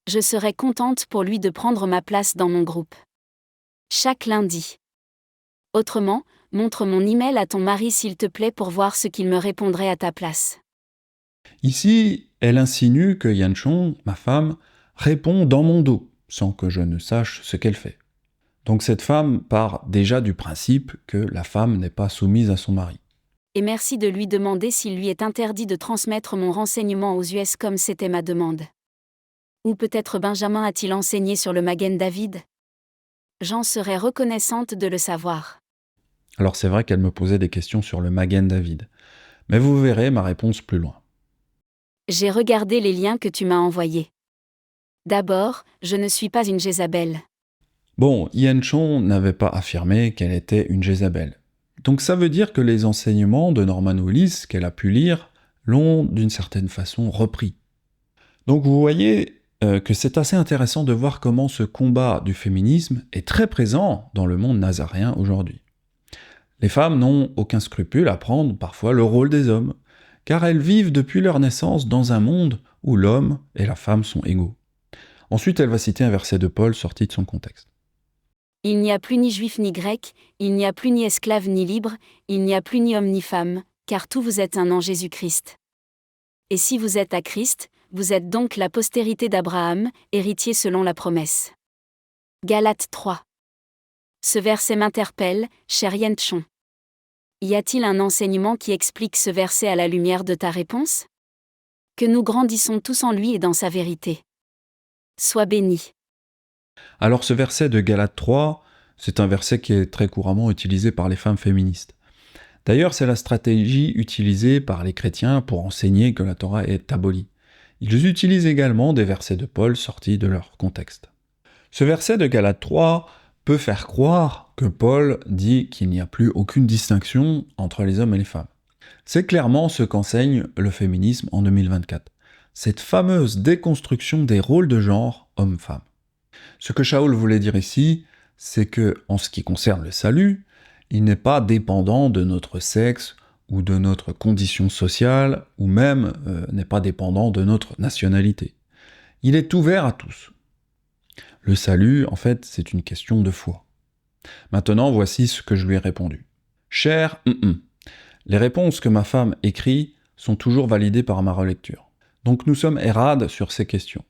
Je serais contente pour lui de prendre ma place dans mon groupe. Chaque lundi. Autrement, montre mon email à ton mari s'il te plaît pour voir ce qu'il me répondrait à ta place. Ici, elle insinue que Yanchon, ma femme, répond dans mon dos, sans que je ne sache ce qu'elle fait. Donc cette femme part déjà du principe que la femme n'est pas soumise à son mari. Et merci de lui demander s'il lui est interdit de transmettre mon renseignement aux US comme c'était ma demande. Ou peut-être Benjamin a-t-il enseigné sur le Magen David? J'en serais reconnaissante de le savoir. Alors c'est vrai qu'elle me posait des questions sur le Magen David, mais vous verrez ma réponse plus loin. J'ai regardé les liens que tu m'as envoyés. D'abord, je ne suis pas une Jézabel. Bon, Yanchon n'avait pas affirmé qu'elle était une Jézabel. Donc ça veut dire que les enseignements de Norman Willis qu'elle a pu lire l'ont d'une certaine façon repris. Donc vous voyez que c'est assez intéressant de voir comment ce combat du féminisme est très présent dans le monde nazaréen aujourd'hui. Les femmes n'ont aucun scrupule à prendre parfois le rôle des hommes, car elles vivent depuis leur naissance dans un monde où l'homme et la femme sont égaux. Ensuite, elle va citer un verset de Paul sorti de son contexte. Il n'y a plus ni juif ni grec, il n'y a plus ni esclave ni libre, il n'y a plus ni homme ni femme, car tous vous êtes un en Jésus-Christ. Et si vous êtes à Christ, vous êtes donc la postérité d'Abraham, héritier selon la promesse. Galates 3. Ce verset m'interpelle, cher Yenchon. Y a-t-il un enseignement qui explique ce verset à la lumière de ta réponse? Que nous grandissons tous en lui et dans sa vérité. Sois béni. Alors ce verset de Galates 3, c'est un verset qui est très couramment utilisé par les femmes féministes. D'ailleurs, c'est la stratégie utilisée par les chrétiens pour enseigner que la Torah est abolie. Ils utilisent également des versets de Paul sortis de leur contexte. Ce verset de Galates 3 peut faire croire que Paul dit qu'il n'y a plus aucune distinction entre les hommes et les femmes. C'est clairement ce qu'enseigne le féminisme en 2024. Cette fameuse déconstruction des rôles de genre homme-femme. Ce que Shaul voulait dire ici, c'est que, en ce qui concerne le salut, il n'est pas dépendant de notre sexe ou de notre condition sociale, ou même n'est pas dépendant de notre nationalité. Il est ouvert à tous. Le salut, en fait, c'est une question de foi. Maintenant, voici ce que je lui ai répondu. Cher, les réponses que ma femme écrit sont toujours validées par ma relecture. Donc nous sommes érades sur ces questions.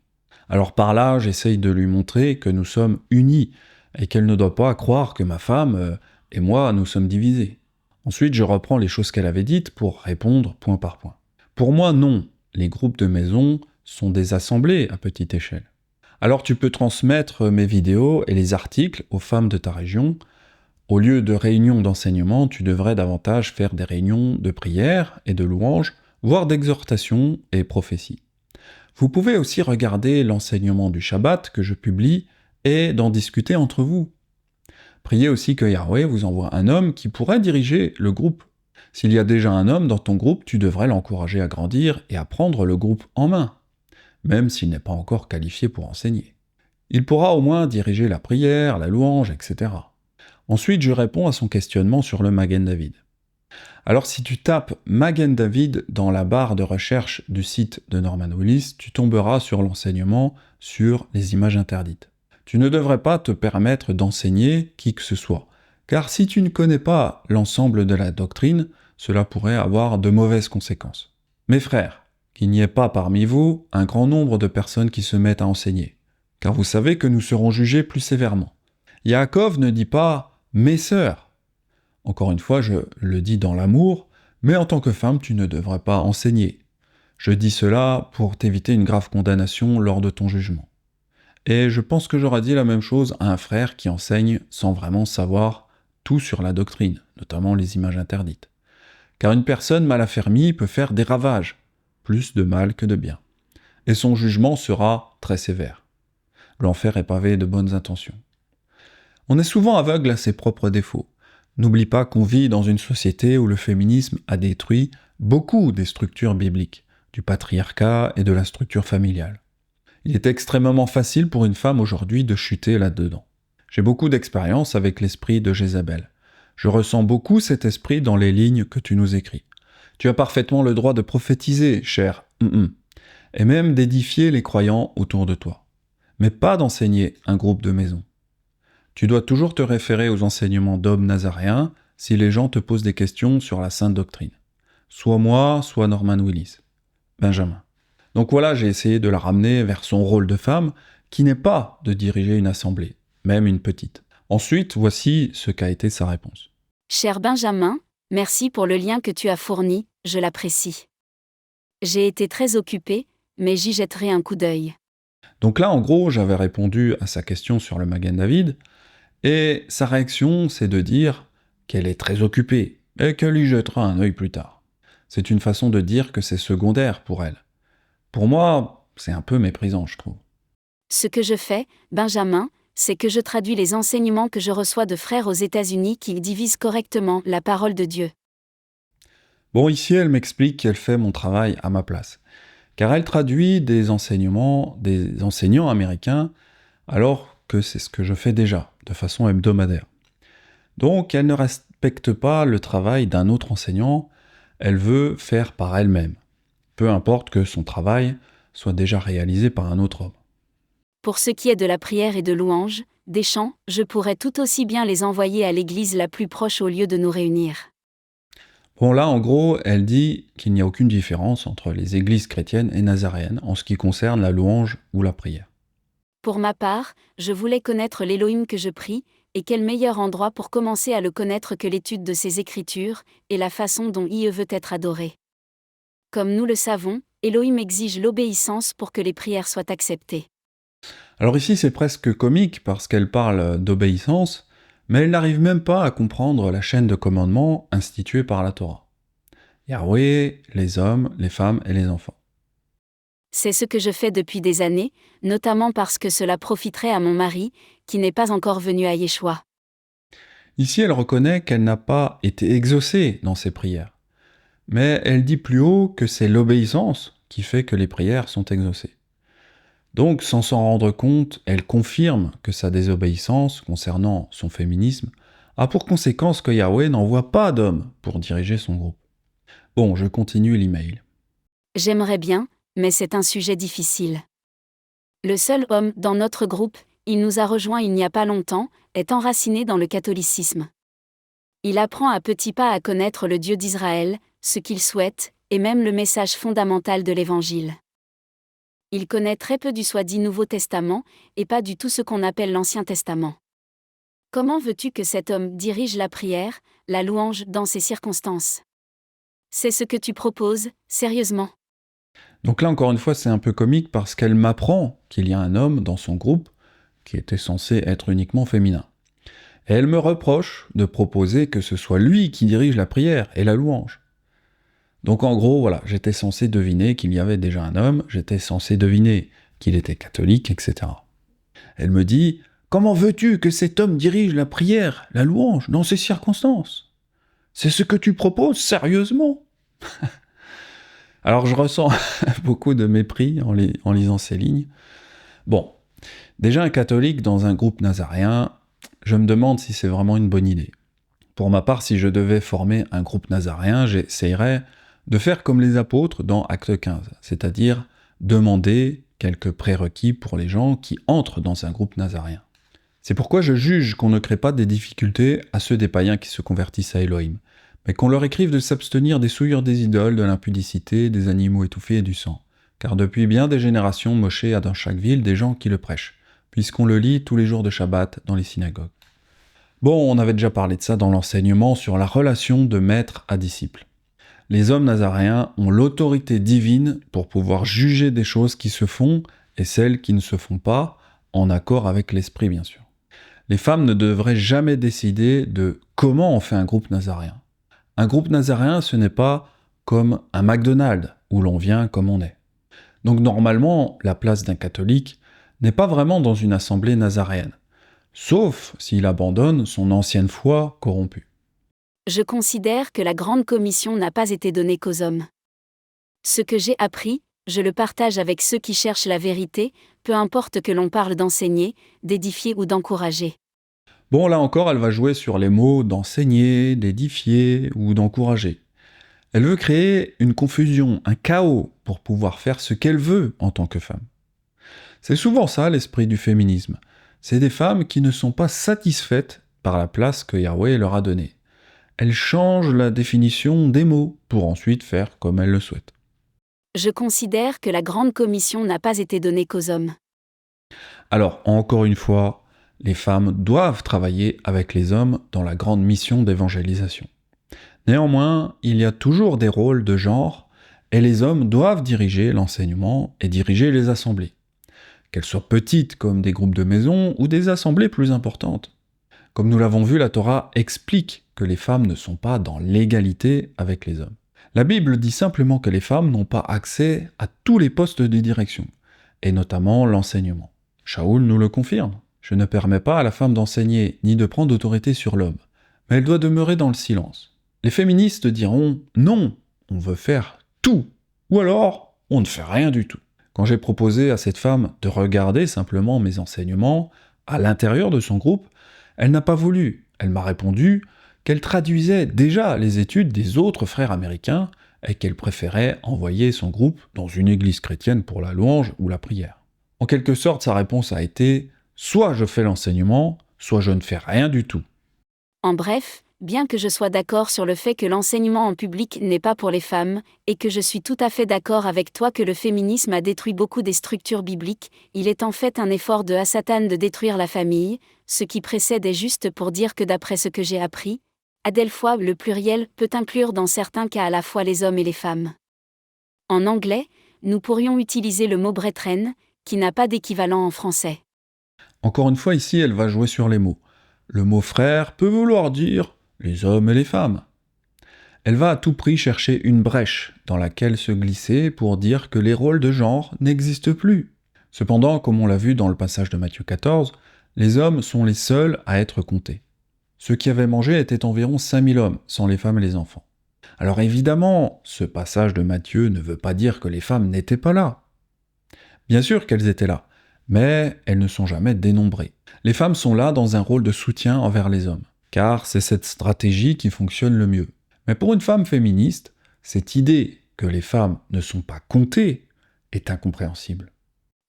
Alors par là, j'essaye de lui montrer que nous sommes unis et qu'elle ne doit pas croire que ma femme et moi, nous sommes divisés. Ensuite, je reprends les choses qu'elle avait dites pour répondre point par point. Pour moi, non. Les groupes de maison sont des assemblées à petite échelle. Alors tu peux transmettre mes vidéos et les articles aux femmes de ta région. Au lieu de réunions d'enseignement, tu devrais davantage faire des réunions de prière et de louanges, voire d'exhortation et prophétie. Vous pouvez aussi regarder l'enseignement du Shabbat que je publie et d'en discuter entre vous. Priez aussi que Yahweh vous envoie un homme qui pourrait diriger le groupe. S'il y a déjà un homme dans ton groupe, tu devrais l'encourager à grandir et à prendre le groupe en main, même s'il n'est pas encore qualifié pour enseigner. Il pourra au moins diriger la prière, la louange, etc. Ensuite, je réponds à son questionnement sur le Magen David. Alors si tu tapes Magen David dans la barre de recherche du site de Norman Willis, tu tomberas sur l'enseignement sur les images interdites. Tu ne devrais pas te permettre d'enseigner qui que ce soit, car si tu ne connais pas l'ensemble de la doctrine, cela pourrait avoir de mauvaises conséquences. Mes frères, qu'il n'y ait pas parmi vous un grand nombre de personnes qui se mettent à enseigner, car vous savez que nous serons jugés plus sévèrement. Yaakov ne dit pas « mes sœurs ». Encore une fois, je le dis dans l'amour, mais en tant que femme, tu ne devrais pas enseigner. Je dis cela pour t'éviter une grave condamnation lors de ton jugement. Et je pense que j'aurais dit la même chose à un frère qui enseigne sans vraiment savoir tout sur la doctrine, notamment les images interdites. Car une personne mal affermie peut faire des ravages, plus de mal que de bien. Et son jugement sera très sévère. L'enfer est pavé de bonnes intentions. On est souvent aveugle à ses propres défauts. N'oublie pas qu'on vit dans une société où le féminisme a détruit beaucoup des structures bibliques, du patriarcat et de la structure familiale. Il est extrêmement facile pour une femme aujourd'hui de chuter là-dedans. J'ai beaucoup d'expérience avec l'esprit de Jézabel. Je ressens beaucoup cet esprit dans les lignes que tu nous écris. Tu as parfaitement le droit de prophétiser, cher et même d'édifier les croyants autour de toi. Mais pas d'enseigner un groupe de maison. Tu dois toujours te référer aux enseignements d'hommes nazaréens si les gens te posent des questions sur la sainte doctrine. Soit moi, soit Norman Willis. Benjamin. Donc voilà, j'ai essayé de la ramener vers son rôle de femme, qui n'est pas de diriger une assemblée, même une petite. Ensuite, voici ce qu'a été sa réponse. Cher Benjamin, merci pour le lien que tu as fourni, je l'apprécie. J'ai été très occupée, mais j'y jetterai un coup d'œil. Donc là, en gros, j'avais répondu à sa question sur le Magen David, et sa réaction, c'est de dire qu'elle est très occupée, et qu'elle y jettera un œil plus tard. C'est une façon de dire que c'est secondaire pour elle. Pour moi, c'est un peu méprisant, je trouve. Ce que je fais, Benjamin, c'est que je traduis les enseignements que je reçois de frères aux États-Unis qui divisent correctement la parole de Dieu. Bon, ici, elle m'explique qu'elle fait mon travail à ma place, car elle traduit des enseignements des enseignants américains, alors que c'est ce que je fais déjà, de façon hebdomadaire. Donc, elle ne respecte pas le travail d'un autre enseignant, elle veut faire par elle-même, peu importe que son travail soit déjà réalisé par un autre homme. Pour ce qui est de la prière et de louange, des chants, je pourrais tout aussi bien les envoyer à l'église la plus proche au lieu de nous réunir. Bon là, en gros, elle dit qu'il n'y a aucune différence entre les églises chrétiennes et nazaréennes en ce qui concerne la louange ou la prière. Pour ma part, je voulais connaître l'Élohim que je prie, et quel meilleur endroit pour commencer à le connaître que l'étude de ses écritures, et la façon dont il veut être adoré. Comme nous le savons, Elohim exige l'obéissance pour que les prières soient acceptées. Alors ici, c'est presque comique parce qu'elle parle d'obéissance, Mais elle n'arrive même pas à comprendre la chaîne de commandements instituée par la Torah. Yahweh, les hommes, les femmes et les enfants. C'est ce que je fais depuis des années, notamment parce que cela profiterait à mon mari, qui n'est pas encore venu à Yeshua. Ici, elle reconnaît qu'elle n'a pas été exaucée dans ses prières. Mais elle dit plus haut que c'est l'obéissance qui fait que les prières sont exaucées. Donc, sans s'en rendre compte, elle confirme que sa désobéissance concernant son féminisme a pour conséquence que Yahweh n'envoie pas d'homme pour diriger son groupe. Bon, je continue l'email. J'aimerais bien, mais c'est un sujet difficile. Le seul homme dans notre groupe, il nous a rejoints il n'y a pas longtemps, est enraciné dans le catholicisme. Il apprend à petits pas à connaître le Dieu d'Israël, ce qu'il souhaite, et même le message fondamental de l'Évangile. Il connaît très peu du soi-dit Nouveau Testament, et pas du tout ce qu'on appelle l'Ancien Testament. Comment veux-tu que cet homme dirige la prière, la louange dans ces circonstances ? C'est ce que tu proposes, sérieusement ? Donc là, encore une fois, c'est un peu comique parce qu'elle m'apprend qu'il y a un homme dans son groupe qui était censé être uniquement féminin. Et elle me reproche de proposer que ce soit lui qui dirige la prière et la louange. Donc en gros, voilà, j'étais censé deviner qu'il y avait déjà un homme, j'étais censé deviner qu'il était catholique, etc. Elle me dit « Comment veux-tu que cet homme dirige la prière, la louange, dans ces circonstances ? C'est ce que tu proposes, sérieusement ?» Alors je ressens beaucoup de mépris en lisant ces lignes. Bon, déjà un catholique dans un groupe nazaréen, je me demande si c'est vraiment une bonne idée. Pour ma part, si je devais former un groupe nazaréen, j'essayerais de faire comme les apôtres dans Acte 15, c'est-à-dire demander quelques prérequis pour les gens qui entrent dans un groupe nazaréen. C'est pourquoi je juge qu'on ne crée pas des difficultés à ceux des païens qui se convertissent à Elohim, mais qu'on leur écrive de s'abstenir des souillures des idoles, de l'impudicité, des animaux étouffés et du sang. Car depuis bien des générations, Moshe a dans chaque ville des gens qui le prêchent, puisqu'on le lit tous les jours de Shabbat dans les synagogues. Bon, on avait déjà parlé de ça dans l'enseignement sur la relation de maître à disciple. Les hommes nazaréens ont l'autorité divine pour pouvoir juger des choses qui se font et celles qui ne se font pas, en accord avec l'esprit bien sûr. Les femmes ne devraient jamais décider de comment on fait un groupe nazaréen. Un groupe nazaréen, ce n'est pas comme un McDonald's où l'on vient comme on est. Donc normalement, la place d'un catholique n'est pas vraiment dans une assemblée nazaréenne, sauf s'il abandonne son ancienne foi corrompue. Je considère que la grande commission n'a pas été donnée qu'aux hommes. Ce que j'ai appris, je le partage avec ceux qui cherchent la vérité, peu importe que l'on parle d'enseigner, d'édifier ou d'encourager. Bon, là encore, elle va jouer sur les mots d'enseigner, d'édifier ou d'encourager. Elle veut créer une confusion, un chaos, pour pouvoir faire ce qu'elle veut en tant que femme. C'est souvent ça l'esprit du féminisme. C'est des femmes qui ne sont pas satisfaites par la place que Yahweh leur a donnée. Elles changent la définition des mots pour ensuite faire comme elles le souhaitent. Je considère que la grande commission n'a pas été donnée qu'aux hommes. Alors, encore une fois, les femmes doivent travailler avec les hommes dans la grande mission d'évangélisation. Néanmoins, il y a toujours des rôles de genre, et les hommes doivent diriger l'enseignement et diriger les assemblées. Qu'elles soient petites comme des groupes de maison ou des assemblées plus importantes. Comme nous l'avons vu, la Torah explique que les femmes ne sont pas dans l'égalité avec les hommes. La Bible dit simplement que les femmes n'ont pas accès à tous les postes de direction, et notamment l'enseignement. Shaoul nous le confirme. Je ne permets pas à la femme d'enseigner ni de prendre autorité sur l'homme, mais elle doit demeurer dans le silence. Les féministes diront « Non, on veut faire tout », ou alors « On ne fait rien du tout ». Quand j'ai proposé à cette femme de regarder simplement mes enseignements à l'intérieur de son groupe, elle n'a pas voulu. Elle m'a répondu qu'elle traduisait déjà les études des autres frères américains et qu'elle préférait envoyer son groupe dans une église chrétienne pour la louange ou la prière. En quelque sorte, sa réponse a été « Soit je fais l'enseignement, soit je ne fais rien du tout ». En bref, bien que je sois d'accord sur le fait que l'enseignement en public n'est pas pour les femmes, et que je suis tout à fait d'accord avec toi que le féminisme a détruit beaucoup des structures bibliques, il est en fait un effort de Satan de détruire la famille. Ce qui précède est juste pour dire que d'après ce que j'ai appris, adelphoi le pluriel peut inclure dans certains cas à la fois les hommes et les femmes. En anglais, nous pourrions utiliser le mot brethren, qui n'a pas d'équivalent en français. Encore une fois, ici, elle va jouer sur les mots. Le mot frère peut vouloir dire les hommes et les femmes. Elle va à tout prix chercher une brèche dans laquelle se glisser pour dire que les rôles de genre n'existent plus. Cependant, comme on l'a vu dans le passage de Matthieu 14, les hommes sont les seuls à être comptés. Ceux qui avaient mangé étaient environ 5000 hommes, sans les femmes et les enfants. Alors évidemment, ce passage de Matthieu ne veut pas dire que les femmes n'étaient pas là. Bien sûr qu'elles étaient là, mais elles ne sont jamais dénombrées. Les femmes sont là dans un rôle de soutien envers les hommes, car c'est cette stratégie qui fonctionne le mieux. Mais pour une femme féministe, cette idée que les femmes ne sont pas comptées est incompréhensible.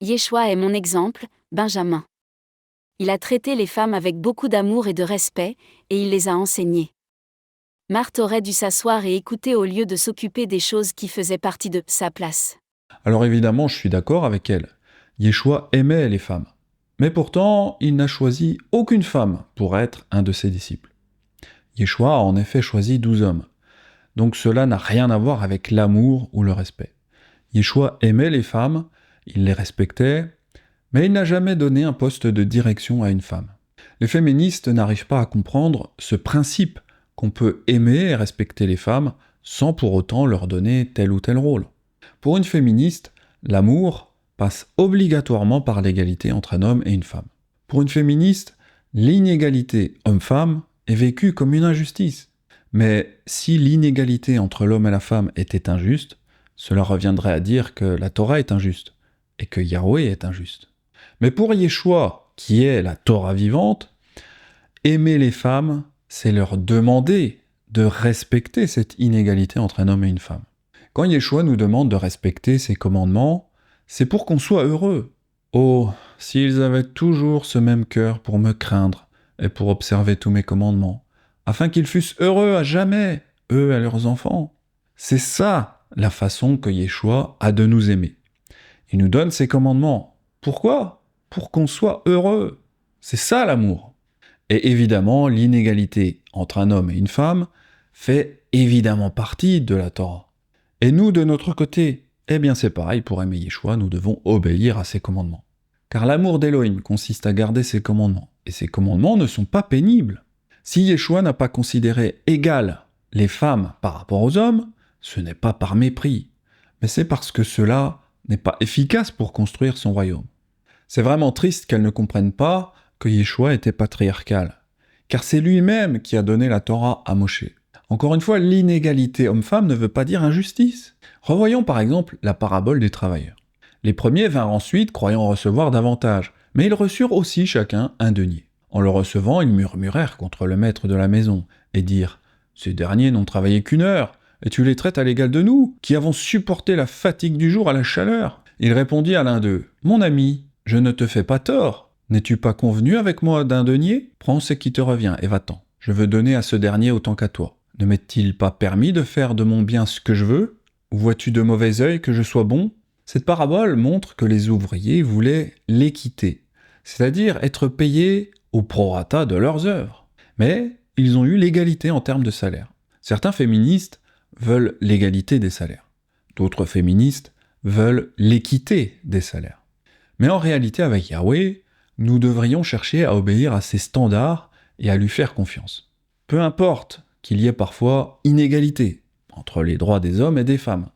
Yeshua est mon exemple, Benjamin. Il a traité les femmes avec beaucoup d'amour et de respect, et il les a enseignées. Marthe aurait dû s'asseoir et écouter au lieu de s'occuper des choses qui faisaient partie de sa place. Alors évidemment, je suis d'accord avec elle. Yeshua aimait les femmes. Mais pourtant, il n'a choisi aucune femme pour être un de ses disciples. Yeshua a en effet choisi 12 hommes. Donc cela n'a rien à voir avec l'amour ou le respect. Yeshua aimait les femmes, il les respectait, mais il n'a jamais donné un poste de direction à une femme. Les féministes n'arrivent pas à comprendre ce principe qu'on peut aimer et respecter les femmes sans pour autant leur donner tel ou tel rôle. Pour une féministe, l'amour passe obligatoirement par l'égalité entre un homme et une femme. Pour une féministe, l'inégalité homme-femme est vécue comme une injustice. Mais si l'inégalité entre l'homme et la femme était injuste, cela reviendrait à dire que la Torah est injuste et que Yahweh est injuste. Mais pour Yeshua, qui est la Torah vivante, aimer les femmes, c'est leur demander de respecter cette inégalité entre un homme et une femme. Quand Yeshua nous demande de respecter ses commandements, c'est pour qu'on soit heureux. Oh, s'ils avaient toujours ce même cœur pour me craindre et pour observer tous mes commandements, afin qu'ils fussent heureux à jamais, eux et leurs enfants. C'est ça la façon que Yeshua a de nous aimer. Il nous donne ses commandements. Pourquoi ? Pour qu'on soit heureux. C'est ça l'amour. Et évidemment, l'inégalité entre un homme et une femme fait évidemment partie de la Torah. Et nous, de notre côté, eh bien c'est pareil, pour aimer Yeshua, nous devons obéir à ses commandements. Car l'amour d'Élohim consiste à garder ses commandements, et ses commandements ne sont pas pénibles. Si Yeshua n'a pas considéré égales les femmes par rapport aux hommes, ce n'est pas par mépris, mais c'est parce que cela n'est pas efficace pour construire son royaume. C'est vraiment triste qu'elles ne comprennent pas que Yeshua était patriarcal, car c'est lui-même qui a donné la Torah à Moshe. Encore une fois, l'inégalité homme-femme ne veut pas dire injustice. Revoyons par exemple la parabole des travailleurs. Les premiers vinrent ensuite croyant recevoir davantage, mais ils reçurent aussi chacun un denier. En le recevant, ils murmurèrent contre le maître de la maison, et dirent « Ces derniers n'ont travaillé qu'1 heure, et tu les traites à l'égal de nous, qui avons supporté la fatigue du jour à la chaleur. » Il répondit à l'un d'eux « Mon ami, je ne te fais pas tort. N'es-tu pas convenu avec moi d'un denier ? Prends ce qui te revient et va-t'en. Je veux donner à ce dernier autant qu'à toi. Ne m'est-il pas permis de faire de mon bien ce que je veux ? Ou vois-tu de mauvais œil que je sois bon ?» Cette parabole montre que les ouvriers voulaient l'équité, c'est-à-dire être payés au prorata de leurs œuvres. Mais ils ont eu l'égalité en termes de salaire. Certains féministes veulent l'égalité des salaires. D'autres féministes veulent l'équité des salaires. Mais en réalité, avec Yahweh, nous devrions chercher à obéir à ses standards et à lui faire confiance. Peu importe qu'il y ait parfois inégalité entre les droits des hommes et des femmes.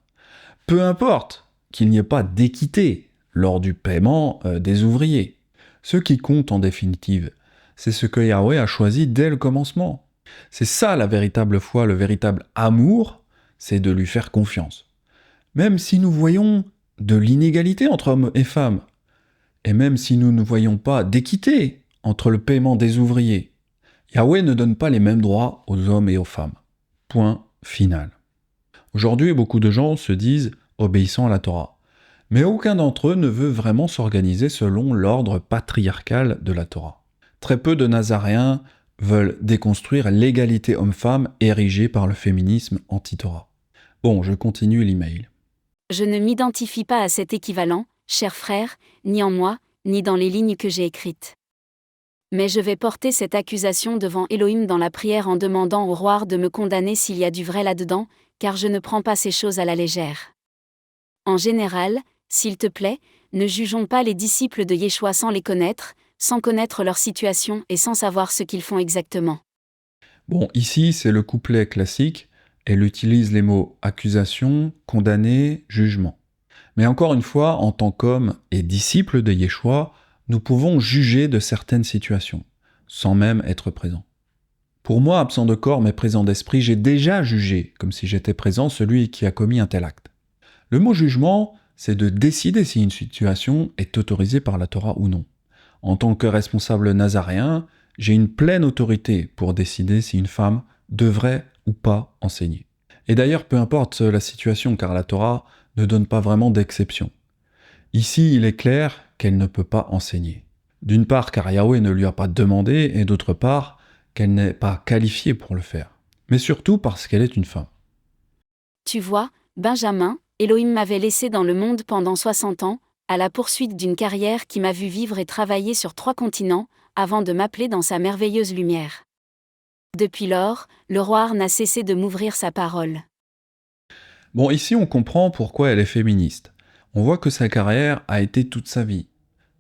Peu importe qu'il n'y ait pas d'équité lors du paiement des ouvriers. Ce qui compte en définitive, c'est ce que Yahweh a choisi dès le commencement. C'est ça la véritable foi, le véritable amour, c'est de lui faire confiance. Même si nous voyons de l'inégalité entre hommes et femmes, et même si nous ne voyons pas d'équité entre le paiement des ouvriers, Yahweh ne donne pas les mêmes droits aux hommes et aux femmes. Point final. Aujourd'hui, beaucoup de gens se disent obéissant à la Torah. Mais aucun d'entre eux ne veut vraiment s'organiser selon l'ordre patriarcal de la Torah. Très peu de Nazaréens veulent déconstruire l'égalité homme-femme érigée par le féminisme anti-Torah. Bon, je continue l'email. Je ne m'identifie pas à cet équivalent, cher frère, ni en moi, ni dans les lignes que j'ai écrites. Mais je vais porter cette accusation devant Elohim dans la prière en demandant au roi de me condamner s'il y a du vrai là-dedans, car je ne prends pas ces choses à la légère. En général, s'il te plaît, ne jugeons pas les disciples de Yeshua sans les connaître, sans connaître leur situation et sans savoir ce qu'ils font exactement. Bon, ici, c'est le couplet classique. Elle utilise les mots accusation, condamné, jugement. Mais encore une fois, en tant qu'homme et disciple de Yeshua, nous pouvons juger de certaines situations, sans même être présents. Pour moi, absent de corps mais présent d'esprit, j'ai déjà jugé, comme si j'étais présent, celui qui a commis un tel acte. Le mot jugement, c'est de décider si une situation est autorisée par la Torah ou non. En tant que responsable nazaréen, j'ai une pleine autorité pour décider si une femme devrait ou pas enseigner. Et d'ailleurs, peu importe la situation, car la Torah ne donne pas vraiment d'exception. Ici, il est clair qu'elle ne peut pas enseigner. D'une part, car Yahweh ne lui a pas demandé, et d'autre part, qu'elle n'est pas qualifiée pour le faire. Mais surtout parce qu'elle est une femme. Tu vois, Benjamin, Elohim m'avait laissé dans le monde pendant 60 ans, à la poursuite d'une carrière qui m'a vu vivre et travailler sur 3 continents, avant de m'appeler dans sa merveilleuse lumière. Depuis lors, le roi n'a cessé de m'ouvrir sa parole. Bon, ici on comprend pourquoi elle est féministe. On voit que sa carrière a été toute sa vie.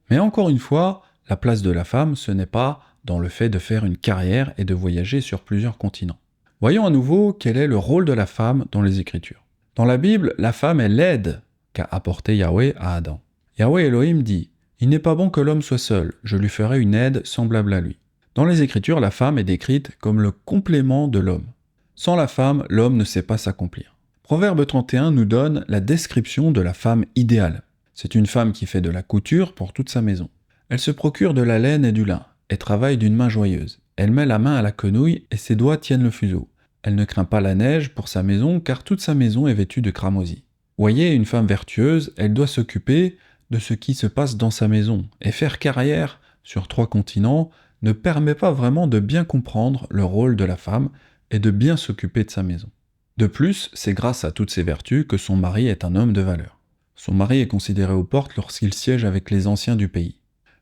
Mais encore une fois, la place de la femme, ce n'est pas dans le fait de faire une carrière et de voyager sur plusieurs continents. Voyons à nouveau quel est le rôle de la femme dans les Écritures. Dans la Bible, la femme est l'aide qu'a apporté Yahweh à Adam. Yahweh Elohim dit « Il n'est pas bon que l'homme soit seul, je lui ferai une aide semblable à lui ». Dans les Écritures, la femme est décrite comme le complément de l'homme. Sans la femme, l'homme ne sait pas s'accomplir. Proverbe 31 nous donne la description de la femme idéale. C'est une femme qui fait de la couture pour toute sa maison. Elle se procure de la laine et du lin, et travaille d'une main joyeuse. Elle met la main à la quenouille et ses doigts tiennent le fuseau. Elle ne craint pas la neige pour sa maison, car toute sa maison est vêtue de cramoisi. Voyez, une femme vertueuse, elle doit s'occuper de ce qui se passe dans sa maison, et faire carrière sur 3 continents ne permet pas vraiment de bien comprendre le rôle de la femme et de bien s'occuper de sa maison. De plus, c'est grâce à toutes ces vertus que son mari est un homme de valeur. Son mari est considéré aux portes lorsqu'il siège avec les anciens du pays.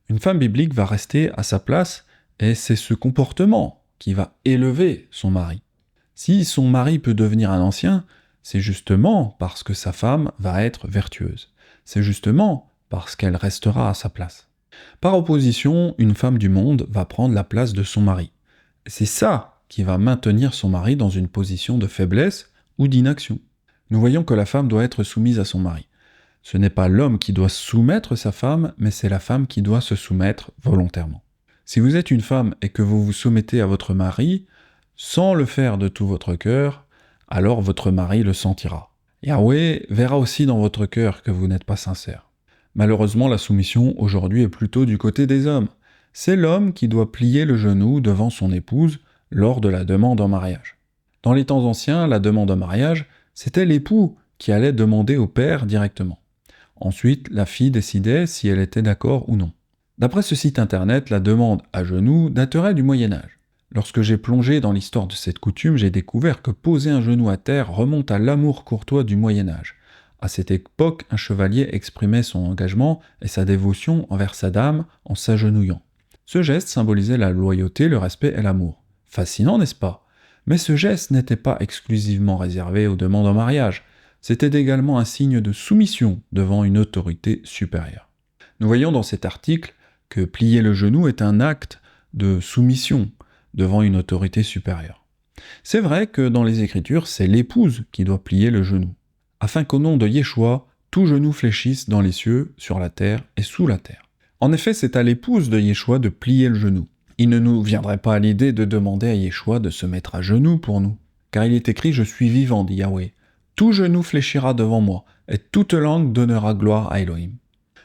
Une femme biblique va rester à sa place et c'est ce comportement qui va élever son mari. Si son mari peut devenir un ancien, c'est justement parce que sa femme va être vertueuse. C'est justement parce qu'elle restera à sa place. Par opposition, une femme du monde va prendre la place de son mari. C'est ça qui va maintenir son mari dans une position de faiblesse ou d'inaction. Nous voyons que la femme doit être soumise à son mari. Ce n'est pas l'homme qui doit soumettre sa femme, mais c'est la femme qui doit se soumettre volontairement. Si vous êtes une femme et que vous vous soumettez à votre mari, sans le faire de tout votre cœur, alors votre mari le sentira. Yahweh verra aussi dans votre cœur que vous n'êtes pas sincère. Malheureusement, la soumission aujourd'hui est plutôt du côté des hommes. C'est l'homme qui doit plier le genou devant son épouse lors de la demande en mariage. Dans les temps anciens, la demande en mariage, c'était l'époux qui allait demander au père directement. Ensuite, la fille décidait si elle était d'accord ou non. D'après ce site internet, la demande à genoux daterait du Moyen-Âge. Lorsque j'ai plongé dans l'histoire de cette coutume, j'ai découvert que poser un genou à terre remonte à l'amour courtois du Moyen-Âge. À cette époque, un chevalier exprimait son engagement et sa dévotion envers sa dame en s'agenouillant. Ce geste symbolisait la loyauté, le respect et l'amour. Fascinant, n'est-ce pas? Mais ce geste n'était pas exclusivement réservé aux demandes en mariage. C'était également un signe de soumission devant une autorité supérieure. Nous voyons dans cet article que plier le genou est un acte de soumission devant une autorité supérieure. C'est vrai que dans les Écritures, c'est l'épouse qui doit plier le genou, afin qu'au nom de Yeshua, tout genou fléchisse dans les cieux, sur la terre et sous la terre. En effet, c'est à l'épouse de Yeshua de plier le genou. Il ne nous viendrait pas à l'idée de demander à Yeshua de se mettre à genoux pour nous, car il est écrit « Je suis vivant », dit Yahweh. Tout genou fléchira devant moi, et toute langue donnera gloire à Elohim.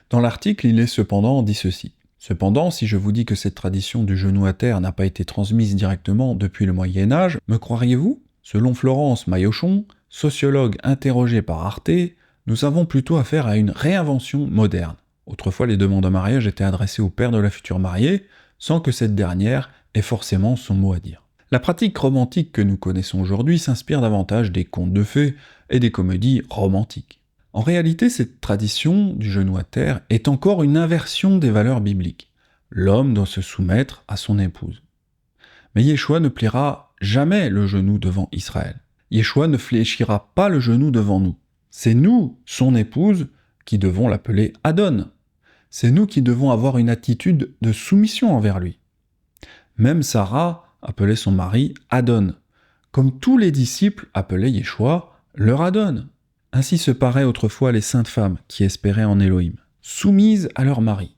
Dans l'article, il est cependant dit ceci. Cependant, si je vous dis que cette tradition du genou à terre n'a pas été transmise directement depuis le Moyen-Âge, me croiriez-vous? Selon Florence Maillochon, sociologue interrogée par Arte, nous avons plutôt affaire à une réinvention moderne. Autrefois, les demandes en mariage étaient adressées au père de la future mariée, sans que cette dernière ait forcément son mot à dire. La pratique romantique que nous connaissons aujourd'hui s'inspire davantage des contes de fées et des comédies romantiques. En réalité, cette tradition du genou à terre est encore une inversion des valeurs bibliques. L'homme doit se soumettre à son épouse. Mais Yeshua ne pliera jamais le genou devant Israël. Yeshua ne fléchira pas le genou devant nous. C'est nous, son épouse, qui devons l'appeler Adon. C'est nous qui devons avoir une attitude de soumission envers lui. Même Sarah appelait son mari Adon, comme tous les disciples appelaient Yeshua leur Adon. Ainsi se paraient autrefois les saintes femmes qui espéraient en Élohim, soumises à leur mari,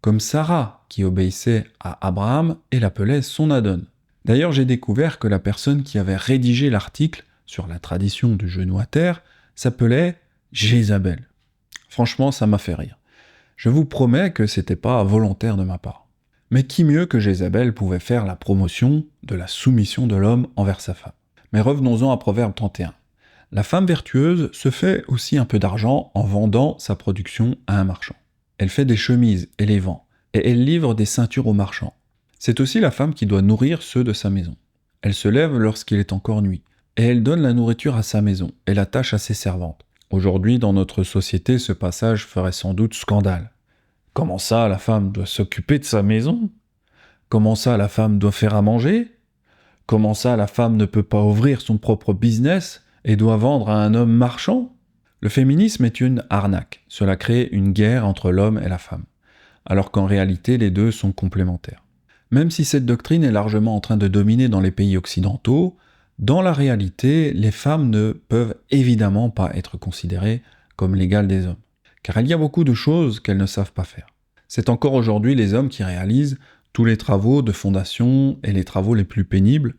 comme Sarah qui obéissait à Abraham et l'appelait son Adon. D'ailleurs, j'ai découvert que la personne qui avait rédigé l'article sur la tradition du genou à terre s'appelait Jézabel. Franchement, ça m'a fait rire. Je vous promets que c'était pas volontaire de ma part. Mais qui mieux que Jézabel pouvait faire la promotion de la soumission de l'homme envers sa femme? Mais revenons-en à Proverbe 31. La femme vertueuse se fait aussi un peu d'argent en vendant sa production à un marchand. Elle fait des chemises et les vend, et elle livre des ceintures aux marchands. C'est aussi la femme qui doit nourrir ceux de sa maison. Elle se lève lorsqu'il est encore nuit, et elle donne la nourriture à sa maison, et la tâche à ses servantes. Aujourd'hui, dans notre société, ce passage ferait sans doute scandale. Comment ça, la femme doit s'occuper de sa maison? Comment ça, la femme doit faire à manger? Comment ça, la femme ne peut pas ouvrir son propre business et doit vendre à un homme marchand? Le féminisme est une arnaque. Cela crée une guerre entre l'homme et la femme, alors qu'en réalité, les deux sont complémentaires. Même si cette doctrine est largement en train de dominer dans les pays occidentaux, dans la réalité, les femmes ne peuvent évidemment pas être considérées comme l'égale des hommes, car il y a beaucoup de choses qu'elles ne savent pas faire. C'est encore aujourd'hui les hommes qui réalisent tous les travaux de fondation et les travaux les plus pénibles,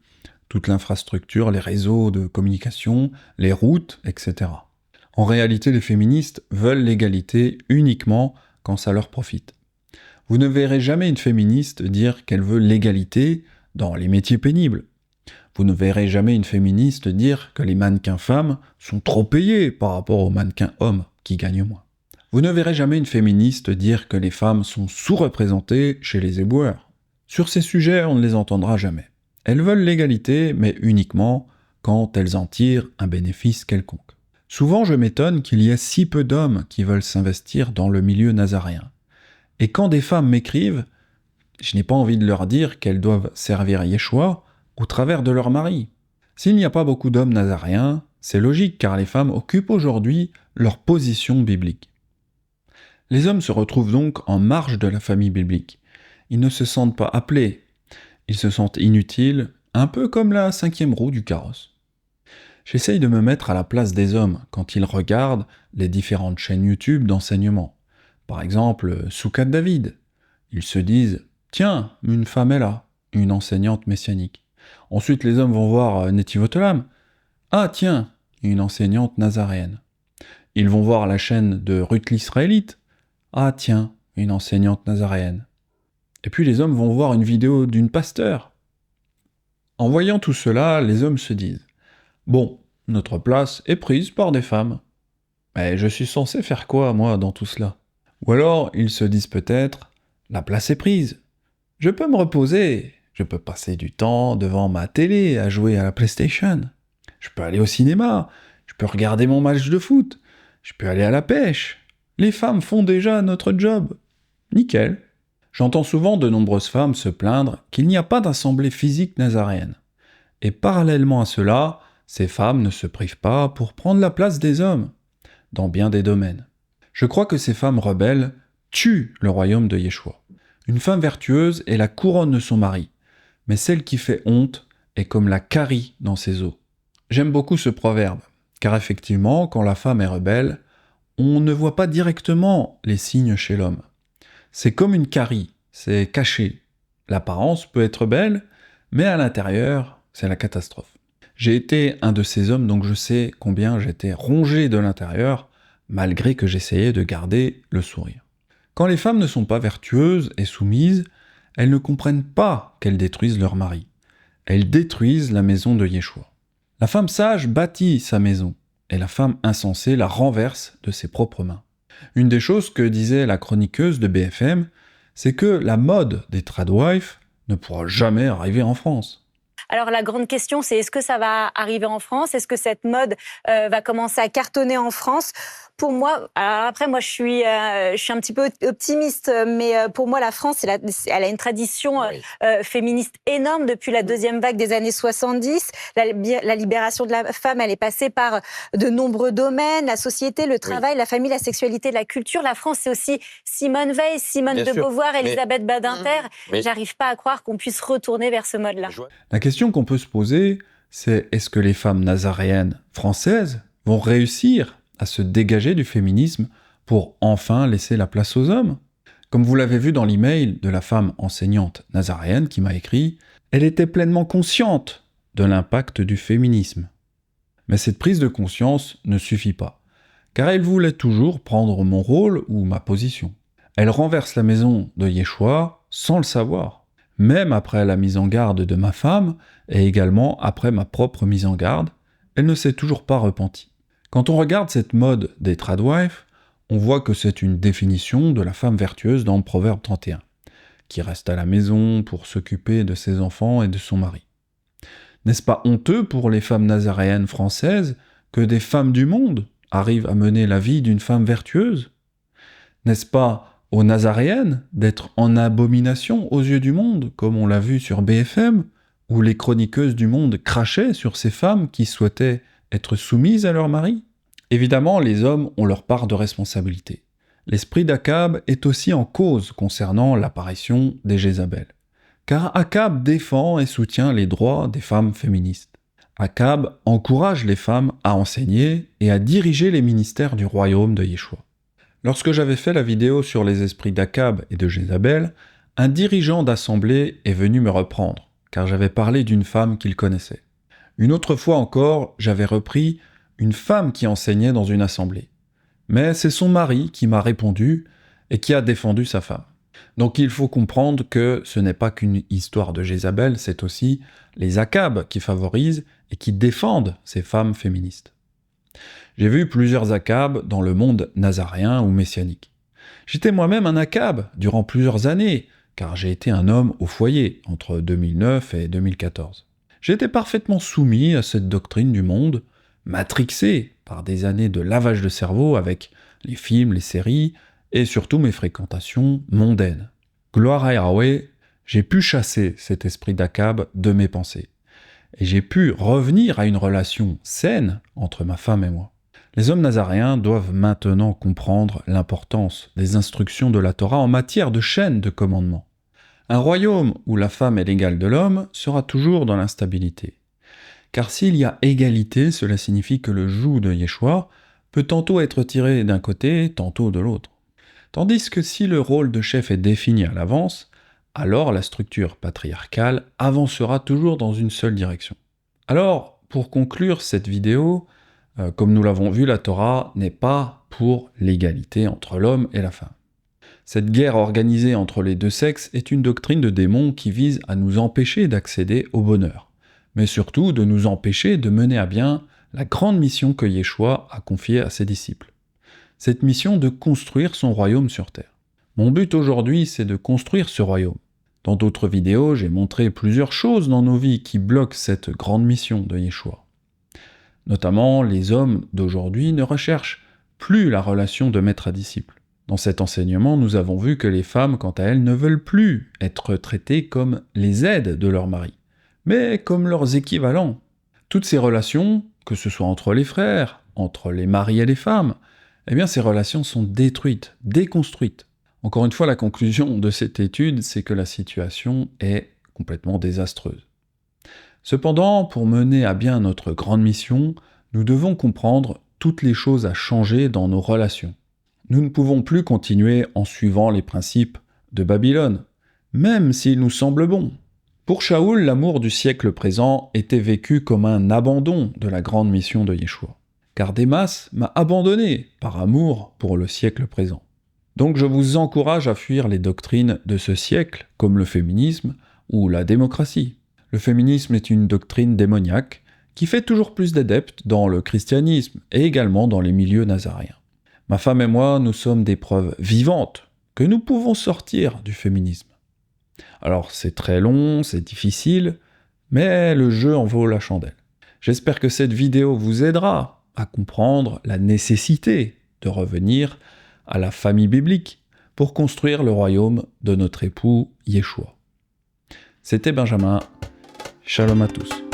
toute l'infrastructure, les réseaux de communication, les routes, etc. En réalité, les féministes veulent l'égalité uniquement quand ça leur profite. Vous ne verrez jamais une féministe dire qu'elle veut l'égalité dans les métiers pénibles. Vous ne verrez jamais une féministe dire que les mannequins femmes sont trop payés par rapport aux mannequins hommes qui gagnent moins. Vous ne verrez jamais une féministe dire que les femmes sont sous-représentées chez les éboueurs. Sur ces sujets, on ne les entendra jamais. Elles veulent l'égalité, mais uniquement quand elles en tirent un bénéfice quelconque. Souvent, je m'étonne qu'il y ait si peu d'hommes qui veulent s'investir dans le milieu nazaréen. Et quand des femmes m'écrivent, je n'ai pas envie de leur dire qu'elles doivent servir Yeshua au travers de leur mari. S'il n'y a pas beaucoup d'hommes nazaréens, c'est logique car les femmes occupent aujourd'hui leur position biblique. Les hommes se retrouvent donc en marge de la famille biblique. Ils ne se sentent pas appelés, ils se sentent inutiles, un peu comme la 5e roue du carrosse. J'essaye de me mettre à la place des hommes quand ils regardent les différentes chaînes YouTube d'enseignement. Par exemple, Soukat David. Ils se disent « Tiens, une femme est là, une enseignante messianique. » Ensuite, les hommes vont voir Netivot Olam. « Ah tiens, une enseignante nazaréenne. » Ils vont voir la chaîne de Ruth l'Israélite. « Ah tiens, une enseignante nazaréenne. » Et puis les hommes vont voir une vidéo d'une pasteur. En voyant tout cela, les hommes se disent « Bon, notre place est prise par des femmes. Mais je suis censé faire quoi, moi, dans tout cela ?» Ou alors, ils se disent peut-être « La place est prise. Je peux me reposer. Je peux passer du temps devant ma télé à jouer à la PlayStation. Je peux aller au cinéma. Je peux regarder mon match de foot. Je peux aller à la pêche. Les femmes font déjà notre job. Nickel. » J'entends souvent de nombreuses femmes se plaindre qu'il n'y a pas d'assemblée physique nazaréenne. Et parallèlement à cela, ces femmes ne se privent pas pour prendre la place des hommes, dans bien des domaines. Je crois que ces femmes rebelles tuent le royaume de Yeshua. Une femme vertueuse est la couronne de son mari, mais celle qui fait honte est comme la carie dans ses os. J'aime beaucoup ce proverbe, car effectivement, quand la femme est rebelle, on ne voit pas directement les signes chez l'homme. C'est comme une carie, c'est caché. L'apparence peut être belle, mais à l'intérieur, c'est la catastrophe. J'ai été un de ces hommes, donc je sais combien j'étais rongé de l'intérieur, malgré que j'essayais de garder le sourire. Quand les femmes ne sont pas vertueuses et soumises, elles ne comprennent pas qu'elles détruisent leur mari. Elles détruisent la maison de Yeshua. La femme sage bâtit sa maison, et la femme insensée la renverse de ses propres mains. Une des choses que disait la chroniqueuse de BFM, c'est que la mode des tradwives ne pourra jamais arriver en France. Alors la grande question, c'est est-ce que ça va arriver en France? Est-ce que cette mode va commencer à cartonner en France? Pour moi, alors après, moi, je suis un petit peu optimiste, mais pour moi, la France, elle a une tradition féministe énorme depuis la deuxième vague des années 70. La libération de la femme, elle est passée par de nombreux domaines, la société, le travail, la famille, la sexualité, la culture. La France, c'est aussi Simone Veil, Simone de Beauvoir, Elisabeth Badinter. J'arrive pas à croire qu'on puisse retourner vers ce mode-là. La question qu'on peut se poser, c'est est-ce que les femmes nazaréennes françaises vont réussir à se dégager du féminisme pour enfin laisser la place aux hommes ? Comme vous l'avez vu dans l'email de la femme enseignante nazaréenne qui m'a écrit, elle était pleinement consciente de l'impact du féminisme. Mais cette prise de conscience ne suffit pas, car elle voulait toujours prendre mon rôle ou ma position. Elle renverse la maison de Yeshua sans le savoir, même après la mise en garde de ma femme et également après ma propre mise en garde, elle ne s'est toujours pas repentie. Quand on regarde cette mode des tradwives, on voit que c'est une définition de la femme vertueuse dans le Proverbe 31, qui reste à la maison pour s'occuper de ses enfants et de son mari. N'est-ce pas honteux pour les femmes nazaréennes françaises que des femmes du monde arrivent à mener la vie d'une femme vertueuse ? N'est-ce pas aux nazaréennes d'être en abomination aux yeux du monde, comme on l'a vu sur BFM, où les chroniqueuses du monde crachaient sur ces femmes qui souhaitaient être soumises à leur mari ? Évidemment, les hommes ont leur part de responsabilité. L'esprit d'Akab est aussi en cause concernant l'apparition des Jézabel. Car Akab défend et soutient les droits des femmes féministes. Akab encourage les femmes à enseigner et à diriger les ministères du royaume de Yeshua. Lorsque j'avais fait la vidéo sur les esprits d'Akab et de Jézabel, un dirigeant d'assemblée est venu me reprendre, car j'avais parlé d'une femme qu'il connaissait. Une autre fois encore, j'avais repris une femme qui enseignait dans une assemblée. Mais c'est son mari qui m'a répondu et qui a défendu sa femme. Donc il faut comprendre que ce n'est pas qu'une histoire de Jézabel, c'est aussi les Akab qui favorisent et qui défendent ces femmes féministes. J'ai vu plusieurs Akab dans le monde nazaréen ou messianique. J'étais moi-même un Akab durant plusieurs années, car j'ai été un homme au foyer entre 2009 et 2014. J'étais parfaitement soumis à cette doctrine du monde, matrixé par des années de lavage de cerveau avec les films, les séries, et surtout mes fréquentations mondaines. Gloire à Yahweh, j'ai pu chasser cet esprit d'Akab de mes pensées. Et j'ai pu revenir à une relation saine entre ma femme et moi. Les hommes nazaréens doivent maintenant comprendre l'importance des instructions de la Torah en matière de chaîne de commandement. Un royaume où la femme est l'égale de l'homme sera toujours dans l'instabilité. Car s'il y a égalité, cela signifie que le joug de Yeshua peut tantôt être tiré d'un côté, tantôt de l'autre. Tandis que si le rôle de chef est défini à l'avance, alors la structure patriarcale avancera toujours dans une seule direction. Alors, pour conclure cette vidéo, comme nous l'avons vu, la Torah n'est pas pour l'égalité entre l'homme et la femme. Cette guerre organisée entre les deux sexes est une doctrine de démon qui vise à nous empêcher d'accéder au bonheur, mais surtout de nous empêcher de mener à bien la grande mission que Yeshua a confiée à ses disciples. Cette mission de construire son royaume sur terre. Mon but aujourd'hui, c'est de construire ce royaume. Dans d'autres vidéos, j'ai montré plusieurs choses dans nos vies qui bloquent cette grande mission de Yeshua. Notamment, les hommes d'aujourd'hui ne recherchent plus la relation de maître à disciple. Dans cet enseignement, nous avons vu que les femmes, quant à elles, ne veulent plus être traitées comme les aides de leur mari, mais comme leurs équivalents. Toutes ces relations, que ce soit entre les frères, entre les maris et les femmes, eh bien ces relations sont détruites, déconstruites. Encore une fois, la conclusion de cette étude, c'est que la situation est complètement désastreuse. Cependant, pour mener à bien notre grande mission, nous devons comprendre toutes les choses à changer dans nos relations. Nous ne pouvons plus continuer en suivant les principes de Babylone, même s'ils nous semblent bons. Pour Shaoul, l'amour du siècle présent était vécu comme un abandon de la grande mission de Yeshua. Car Démas m'a abandonné par amour pour le siècle présent. Donc je vous encourage à fuir les doctrines de ce siècle, comme le féminisme ou la démocratie. Le féminisme est une doctrine démoniaque qui fait toujours plus d'adeptes dans le christianisme et également dans les milieux nazaréens. Ma femme et moi, nous sommes des preuves vivantes que nous pouvons sortir du féminisme. Alors c'est très long, c'est difficile, mais le jeu en vaut la chandelle. J'espère que cette vidéo vous aidera à comprendre la nécessité de revenir à la famille biblique pour construire le royaume de notre époux Yeshua. C'était Benjamin. Shalom à tous.